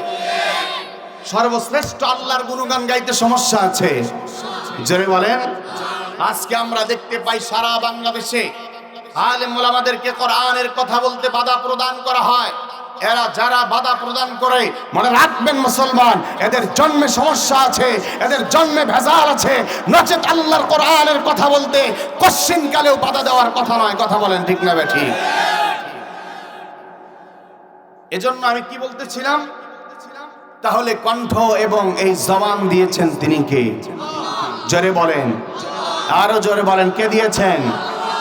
সর্বশ্রেষ্ঠ আল্লাহর গুণগান গাইতে সমস্যা আছে? জোরে বলেন। আজকে আমরা দেখতে পাই সারা বাংলাদেশে আলেম ওলামাদেরকে কোরআনের কথা বলতে বাধা প্রদান করা হয়। এরা যারা বাধা প্রদান করে, মনে রাখবেন মুসলমান, এদের জন্মে সমস্যা আছে, এদের জন্মে ভেজাল আছে। নচেত আল্লাহর কোরআনের কথা বলতে কশ্চিন কালেও বাধা দেওয়ার কথা নয়। কথা বলেন ঠিক না বেটি? এজন্য আমি কি বলতেছিলাম, তাহলে কণ্ঠ এবং এই জবান দিয়েছেন তিনি কে? জোরে বলেন, আরো জোরে বলেন, কে দিয়েছেন?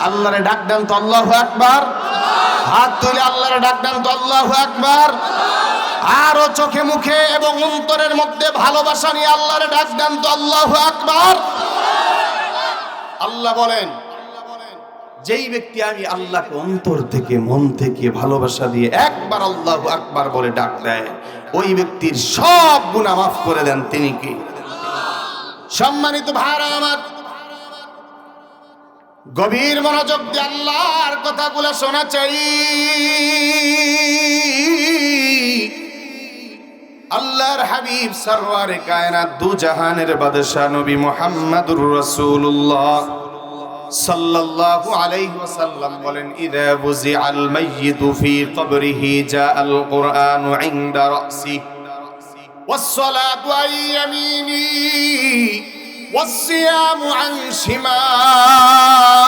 আল্লাহরে ডাক দেন তো আল্লাহু আকবার। হাত তুলে আল্লাহরে ডাক দেন তো আল্লাহু আকবার। আরো চোখে মুখে এবং অন্তরের মধ্যে ভালোবাসা নিয়ে আল্লাহরে ডাক দেন তো আল্লাহু আকবার। আল্লাহ বলেন, যেই ব্যক্তি আমি আল্লাহকে অন্তর থেকে, মন থেকে ভালোবাসা দিয়ে একবার আল্লাহু আকবার বলে ডাক দেয়, ওই ব্যক্তির সব গুনাহ মাফ করে দেন তিনি কে? সম্মানিত ভাইরা আমার, গভীর মনোযোগ দিয়ে আল্লাহর কথাগুলো শোনা চাই। আল্লাহর হাবিব সরওয়ারে কায়নাত, দু জাহানের বাদশা নবী মুহাম্মদুর রাসূলুল্লাহ সাল্লাল্লাহু আলাইহি ওয়াসাল্লাম বলেন, ইযা বুজিআল মাইয়িতু ফি কবরিহি জাআল কুরআনু ইনদা রাসিহি ওয়াস-সালাতু আন ইয়ামিনি ওয়াস-সিয়ামু আন শিমালি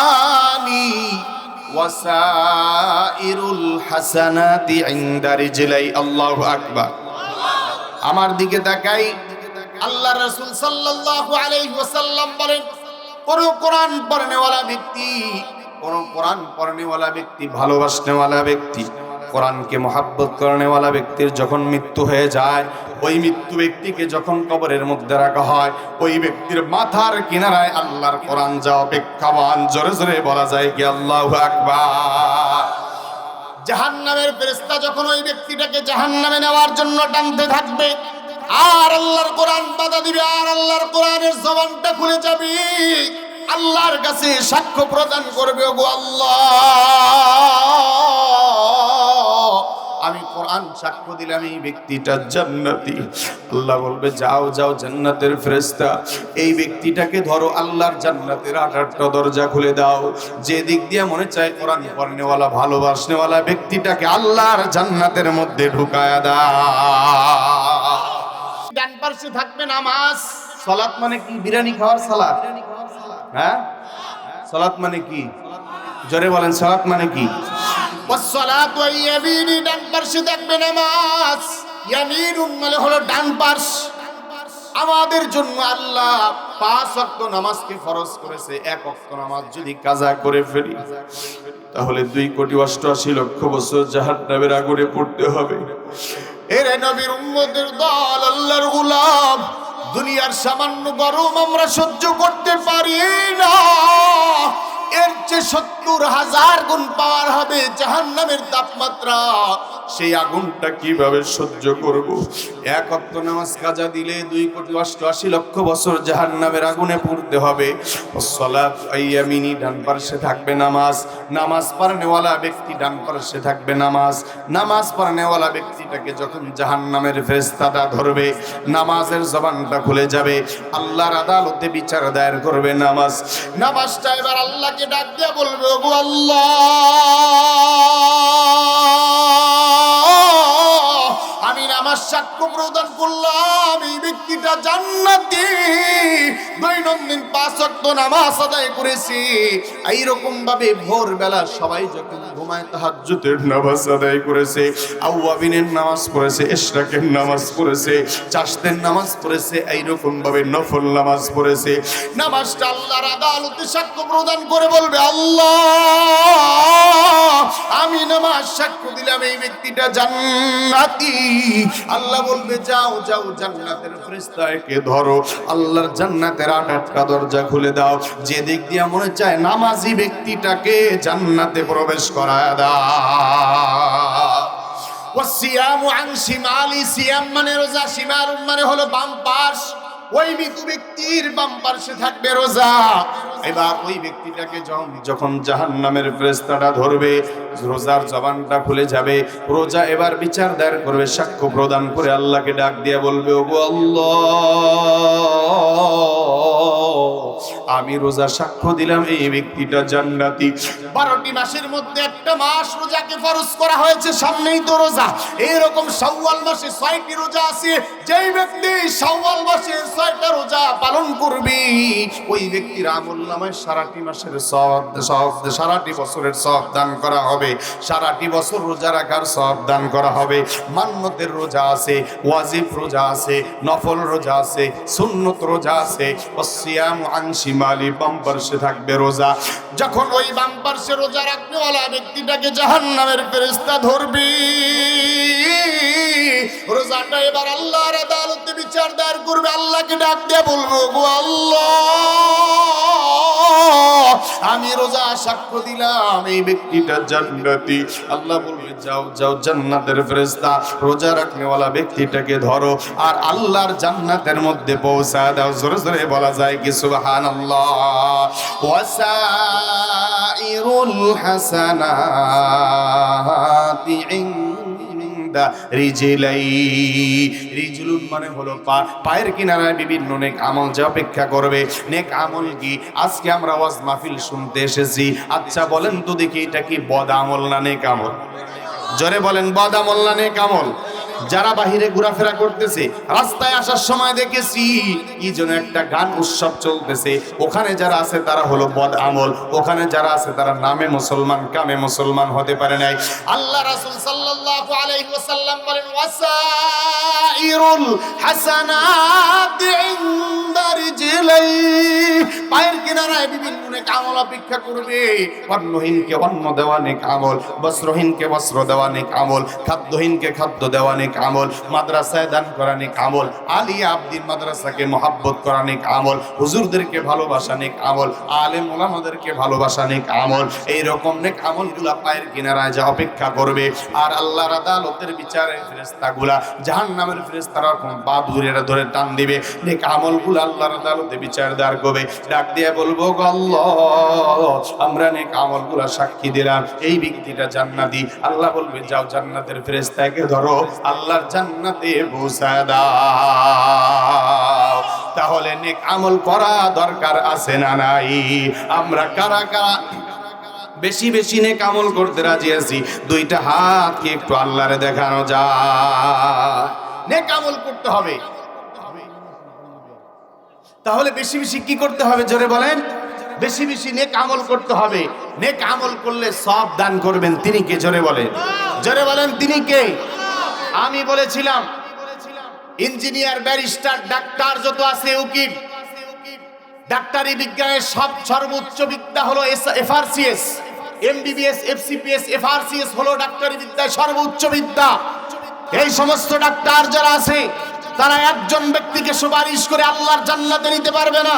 ওয়াসাইরুল হাসানাতি ইনদা রিজলাই। আল্লাহু আকবার। আমার দিকে তাকাই, আল্লাহর রাসূল সাল্লাল্লাহু আলাইহি ওয়াসাল্লাম বলেন, কোন কোরআন পড়নেওয়ালা ব্যক্তি, কোন কোরআন পড়নেওয়ালা ব্যক্তি, ভালোবাসনেওয়ালা ব্যক্তি, কোরআনকে মহব্বত করেনেওয়ালা ব্যক্তির যখন মৃত্যু হয়ে যায়, ওই মৃত্যু ব্যক্তিকে যখন কবরের মধ্যে রাখা হয়, ওই ব্যক্তির মাথার কিনারায় আল্লাহর কোরআন যা অপেক্ষাবান, জোরে জোরে বলা যায় কি আল্লাহু আকবার। জাহান্নামের ফেরেশতা যখন ওই ব্যক্তিটাকে জাহান্নামে নেওয়ার জন্য টানতে থাকবে, আর আল্লাহর কোরআন বাধা দিবে, আর আল্লাহর কোরআনের জবানটা খুলে যাবে, আল্লাহর কাছে সাক্ষ্য প্রদান করবে, ওগো আল্লাহ, আমি কোরআন সাক্ষ্য দিলাম এই ব্যক্তিটা জান্নাতি। আল্লাহ বলবে যাও যাও জান্নাতের ফেরেশতা, এই ব্যক্তিটাকে ধরো, আল্লাহর জান্নাতের ৮টা দরজা খুলে দাও, যে দিক দিয়ে মনে চায় কোরআন পড়নেওয়ালা ভালোবাসনেওয়ালা ব্যক্তিটাকে আল্লাহর জান্নাতের মধ্যে ঢুকায়া দাও। ডান পাশে থাকবে নামাজ। সালাত মানে কি? বিরিয়ানি খাওয়ার সালাত? হ্যাঁ, সালাত মানে কি? জোরে বলেন, সালাত মানে কি? ওয়াসসালাতু ইয়ামিনি, ডান পাশে থাকবে নামাজ। ইয়ামিনুন মানে হলো ডান পাশ। আমাদের জন্য আল্লাহ 5 ওয়াক্ত নামাজকে ফরজ করেছে। 1 ওয়াক্ত নামাজ যদি কাজা করে ফেলি, তাহলে 2,88,00,000 বছর জাহান্নামের আগুনে পড়তে হবে। এর নবীর উম্মতের দল, আল্লাহর গোলাম, দুনিয়ার সামান্য গরম আমরা সহ্য করতে পারি না, এর চেয়ে 70,000 গুণ পাওয়ার হবে জাহান্নামের তাপমাত্রা। সেই আগুনটা কিভাবে সহ্য করব? 1 ওয়াক্ত নামাজ কাজা দিলে 2,88,00,000 বছর জাহান্নামের আগুনে পুড়তে হবে। সালাত আইয়ামিনি, ডান পাশে থাকবে নামাজ। নামাজ পড়নেওয়ালা ব্যক্তি ডান পাশে থাকবে নামাজ। নামাজ পড়নেওয়ালা ব্যক্তিটাকে যখন জাহান্নামের ফেরেশতাটা ধরবে, নামাজের জবানটা খুলে যাবে, আল্লাহর আদালতে বিচার দায়ের করবে নামাজ। নামাজটা এবার আল্লাহকে ডাক দিয়ে বলবে, ওগো আল্লাহ, আমি নামাজ সাক্ষ্য প্রদান করলাম এই ব্যক্তিটা জান্নাতি, দৈনন্দিন 5 ওয়াক্ত নামাজ আদায় করেছি। এইরকম ভাবে ভোরবেলা সবাই যখন ঘুমায় তাহাজ্জুদের নামাজ আদায় করেছে, আওয়াবিনের নামাজ পড়েছে, ইশরাকের নামাজ পড়েছে, চাশতের নামাজ পড়েছে, এইরকম ভাবে নফল নামাজ পড়েছে। নামাজটা আল্লাহর আদালতে সাক্ষ্য প্রদান করে বলবে, আল্লাহ, আমি নামাজ সাক্ষ্য দিলাম এই ব্যক্তিটা জান্নাতি। আল্লাহ বলবে যাও যাও জান্নাতের ফেরেশতাকে ধরো, আল্লাহর জান্নাতের 8টা দরজা খুলে দাও, যে দিক দিয়ে মনে চায় নামাজি ব্যক্তিটাকে জান্নাতে প্রবেশ করায় দাও। ওয়াসিয়ামু আন শিমালি, সিয়াম মানে রোজা, শিমালুন মানে হলো বাম পাশ। ওই মৃত ব্যক্তির বাম পাশে থাকবে রোজা। এবার ওই ব্যক্তিটাকে যখন জাহান্নামের ফেরেশতাটা ধরবে, রোজার জবানটা খুলে যাবে, রোজা এবার বিচার দায়ের করবে, সাক্ষ্য প্রদান করে আল্লাহকে ডাক দিয়ে বলবে, ওগো আল্লাহ, আমি রোজা সাক্ষ্য দিলাম এই ব্যক্তিটা জান্নাতি। 12টি মাসের মধ্যে একটা মাস রোজাকে ফরজ করা হয়েছে, সামনেই তো রোজা। এরকম শাওয়াল মাসে 6টি রোজা আছে। যেই ব্যক্তি শাওয়াল মাসে 6টা রোজা পালন করবে, ওই ব্যক্তির আমলনামায় সারাটি মাসের সওয়াব, সারাটি বছরের সওয়াব দান করা হবে, সারাটি বছর রোজা রাখার সওয়াব দান করা হবে। মান্নতের রোজা আছে, ওয়াজিব রোজা আছে, নফল রোজা আছে, সুন্নত রোজা আছে। ওয়াসিয়ামু আন শিমালি, বাম পাশে থাকবে রোজা। যখন ওই বাম পাশে রোজা রাখনেওয়ালা ব্যক্তিটাকে জাহান্নামের ফেরেশতা ধরবে, রোজাটা এবার আল্লাহর আদালতে বিচার দায়ের করবে, আল্লাহকে ডাক দিয়ে বলবো, গো আল্লাহ, আমি রোজা সাক্ষ্য দিলাম এই ব্যক্তিটা জান্নাতি। আল্লাহ বলবে যাও যাও জান্নাতের ফেরেশতা, রোজা রাখনেওয়ালা ব্যক্তিটাকে ধরো, আর আল্লাহর জান্নাতের মধ্যে পৌঁছা দাও। জোরে জোরে বলা যায় কি সুবহানাল্লাহ। ওয়াসাইরুল হাসানাতি রিজলুন মানে হলো পা, পায়ের কিনারায় বিভিন্ন নেক আমল যে অপেক্ষা করবে। নেক আমল কি? আজকে আমরা ওয়াজ মাহফিল শুনতে এসেছি, আচ্ছা বলেন তো দেখি, এটা কি বদ আমল না নেক আমল? জোরে বলেন, বদ আমল না নেক আমল? যারা বাহিরে ঘোরাফেরা করতেছে, রাস্তায় আসার সময় দেখেছি কি যেন একটা গান উৎসব চলতেছে, ওখানে যারা আছে তারা হলো বদ আমল, ওখানে যারা আছে তারা নামে মুসলমান কামে মুসলমান হতে পারে নাই। আল্লাহ রাসূল সাল্লাল্লাহু আলাইহি ওয়াসাল্লাম বলেন, ওয়াসাইরুল হাসানাতি ইনদা রিজলাই, পায়ের কিনারায় বিভিন্ন নেক আমল অপেক্ষা করবে। অন্নহীনকে অন্ন দেওয়া নেক আমল, বস্ত্রহীনকে বস্ত্র দেওয়া নেক আমল, খাদ্যহীনকে খাদ্য দেওয়া নেক আমল, মাদ্রাসায় দান করা নেক আমল, আলিয়া আব্দিন মাদ্রাসাকে মহাব্বত করা নেক আমল, হুজুরদেরকে ভালোবাসা নেক আমল, আলেম ওলামাদেরকে ভালোবাসা নেক আমল। এইরকম নেক আমলগুলা পায়ের কিনারায় যা অপেক্ষা করবে। আর আল্লাহর আদালতের বিচারে ফেরেশতাগুলা জাহান্নামের ফেরেশতারা বাদুরেরা ধরে টান দিবে, নেক আমলগুলো আল্লাহর আদালতে বিচার দাঁড় করবে। ডাক দিয়ে বলবো, গো আল্লাহ, আমরা নেক আমলগুলো সাক্ষী দিলাম এই ব্যক্তিটা জান্নাতি। আল্লাহ বলবে, যাও জান্নাতের ফেরেশতাকে ধরো, আল্লাহর জান্নাতে পৌঁছায় দাও। তাহলে নেক আমল করা দরকার আছে না নাই? আমরা কারা কারা বেশি বেশি নেক আমল করতে রাজি আছি? দুইটা হাত কি একটু আল্লাহরে দেখানো যায়? নেক আমল করতে হবে। তাহলে বেশি বেশি কি করতে হবে জোরে বলেন? বেশি বেশি নেক আমল করতে হবে। নেক আমল করলে সব দান করবেন তিনি কে? জোরে বলেন, জোরে বলেন, তিনি কে? আমি বলেছিলাম ইঞ্জিনিয়ার, ব্যারিস্টার, ডাক্তার যত আছে, উকিল, ডাক্তারি বিজ্ঞানের সর্বোচ্চ বিদ্যা হলো এফআরসিএস, এমবিবিএস, এফসিপিএস, এফআরসিএস হলো ডাক্তারি বিদ্যায় সর্বোচ্চ বিদ্যা। এই সমস্ত ডাক্তার যারা আছে তারা একজন ব্যক্তিকে সুপারিশ করে আল্লাহর জান্নাতে নিতে পারবে না।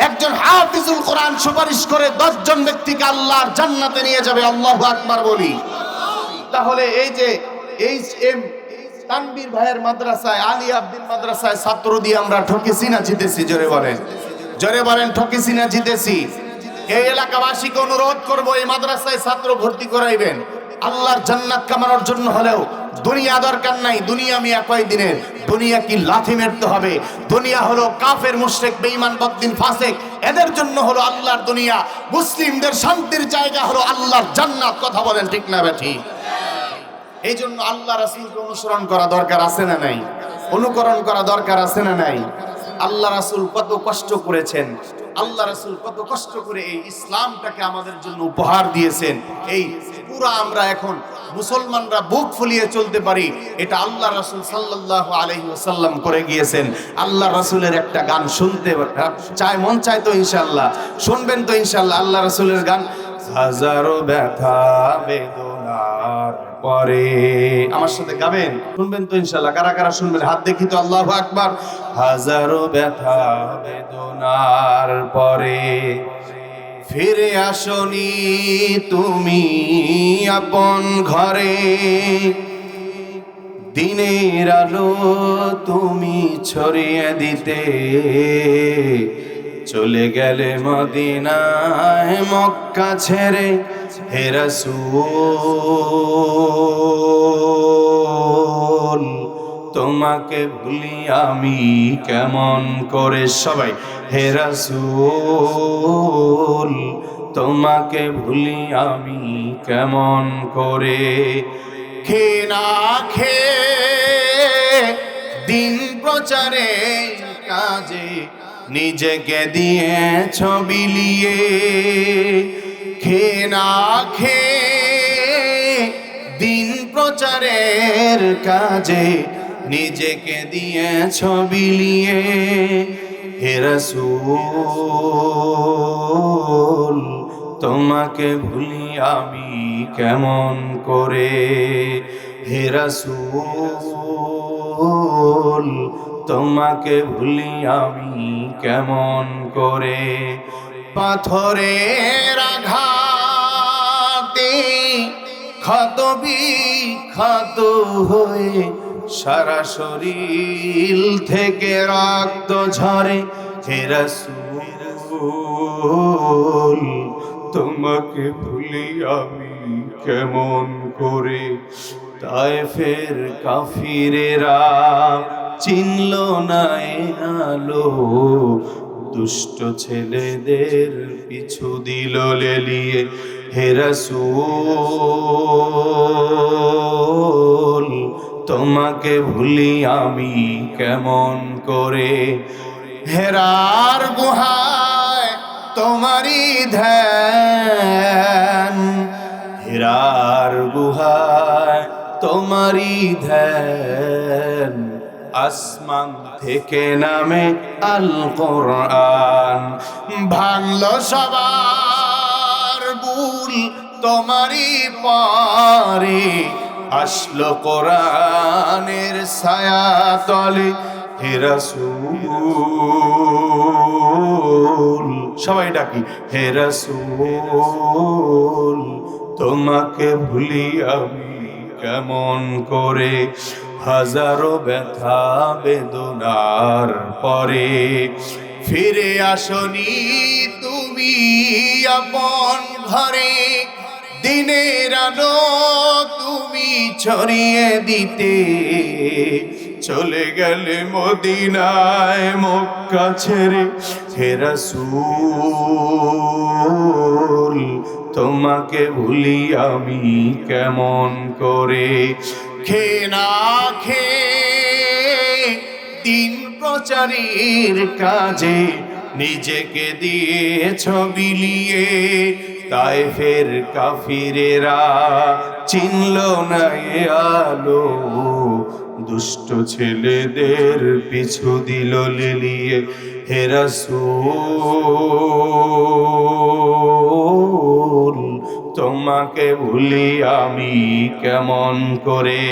একজন হাফিজুল কোরআন সুপারিশ করে 10 জন ব্যক্তিকে আল্লাহর জান্নাতে নিয়ে যাবে। আল্লাহু আকবার বলি। তাহলে এই যে এইচএম তানবীর ভাইয়ের মাদ্রাসায়, আলী আব্দিন মাদ্রাসায় ছাত্র দিয়ে আমরা ঠকেছি না জিতেছি? জোরে বলেন, জোরে বলেন, ঠকেছি না জিতেছি? এই এলাকাবাসীকে অনুরোধ করব, এই মাদ্রাসায় ছাত্র ভর্তি করাইবেন। আল্লাহর জান্নাত কামানোর জন্য হলেও দুনিয়া দরকার নাই। দুনিয়া মিয়া কয়দিনের? দুনিয়া কি লাথি মারতে হবে? দুনিয়া হলো কাফের, মুশরিক, বেঈমান, বদ্দিন, ফাসিক, এদের জন্য হলো আল্লাহর দুনিয়া। মুসলিমদের শান্তির জায়গা হলো আল্লাহর জান্নাত। কথা বলেন ঠিক না বেঠিক? এই জন্য আল্লাহ রাসূলকে অনুসরণ করা দরকার আছে না নাই? অনুকরণ করা দরকার আছে না নাই? আল্লাহ রাসূল কত কষ্ট করেছেন, আল্লাহ রাসূল কত কষ্ট করে এই ইসলামটাকে আমাদের জন্য উপহার দিয়েছেন। এই পুরা আমরা এখন মুসলমানরা বুক ফুলিয়ে চলতে পারি, এটা আল্লাহ রাসূল সাল্লাল্লাহু আলাইহি ওয়াসাল্লাম করে গিয়েছেন। আল্লাহ রাসূলের একটা গান শুনতে চায়, মন চায় তো ইনশাআল্লাহ শুনবেন তো ইনশাআল্লাহ? আল্লাহ রাসূলের গান, হাজারো ব্যথা বেদনার পরে, আমার সাথে গাবেন, শুনবেন তো ইনশাআল্লাহ? কারা কারা শুনবেন হাত দেখি তো? আল্লাহু আকবার। হাজারো ব্যথা বেদনার পরে ফিরে আসনি তুমি আপন ঘরে, দিনের আলো তুমি ছড়িয়ে দিতে চলে গেলে মদিনায় মক্কা ছেড়ে। হে রাসূল তোমাকে ভুলি আমি কেমন করে? সবাই, হে রাসূল তোমাকে ভুলি আমি কেমন করে? খে না খে দিন প্রচারে কাজে নিজেকে দিয়েছ বিলিয়ে। খে না খে দিন প্রচারের কাজে নিজেকে দিয়েছ বিলিয়ে। হে রাসূল তোমাকে ভুলি আমি কেমন করে? হে রাসূল তোমাকে ভুলি আমি কেমন করে? পাথরের আঘাতে ক্ষত বিক্ষত হয়ে সারা শরীর থেকে রক্ত ঝরে। হে রাসূল তোমাকে ভুলি আমি কেমন করে? তায়েফের কাফিরেরা চিনল না আলো, দুষ্ট ছেলেদের পিছু দিল লেলিয়ে। হে রাসূল তোমাকে ভুলি আমি কেমন করে? হেরার গুহায় তোমারই ধ্যান, হেরার গুহায় তোমারই ধ্যান, আসমান থেকে নামে আল কোরআন। ভাঙলো সবার ভুল তোমারই পারে, আসলো কোরআনের ছায়া তলে হে রাসূল। সবাই ডাকি হে রাসূল, তোমাকে ভুলি আমি কেমন করে, হাজারো ব্যথা বেদনার পরে ফিরে আসনি তুমি আপন ঘরে, দিনের আলো তুমি ছড়িয়ে দিতে, চলে গেলে মদিনায় মক্কা ছেড়ে হে রাসূল, তোমাকে ভুলি আমি কেমন করে। খেয়ে না খেয়ে দিন প্রচারের কাজে নিজেকে দিয়েছ বিলিয়ে, তায়েফের কাফিরেরা চিনল না এ আলো, দুষ্ট ছেলেদের পিছু দিল লিলিয়ে হে রাসূল, তোমাকে ভুলি আমি কেমন করে।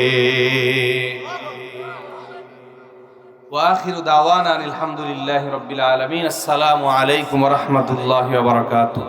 ওয়া আখিরু দাওয়ানা আলহামদুলিল্লাহি রাব্বিল আলামিন। আসসালামু আলাইকুম ওয়া রাহমাতুল্লাহি ওয়া বারাকাতুহু।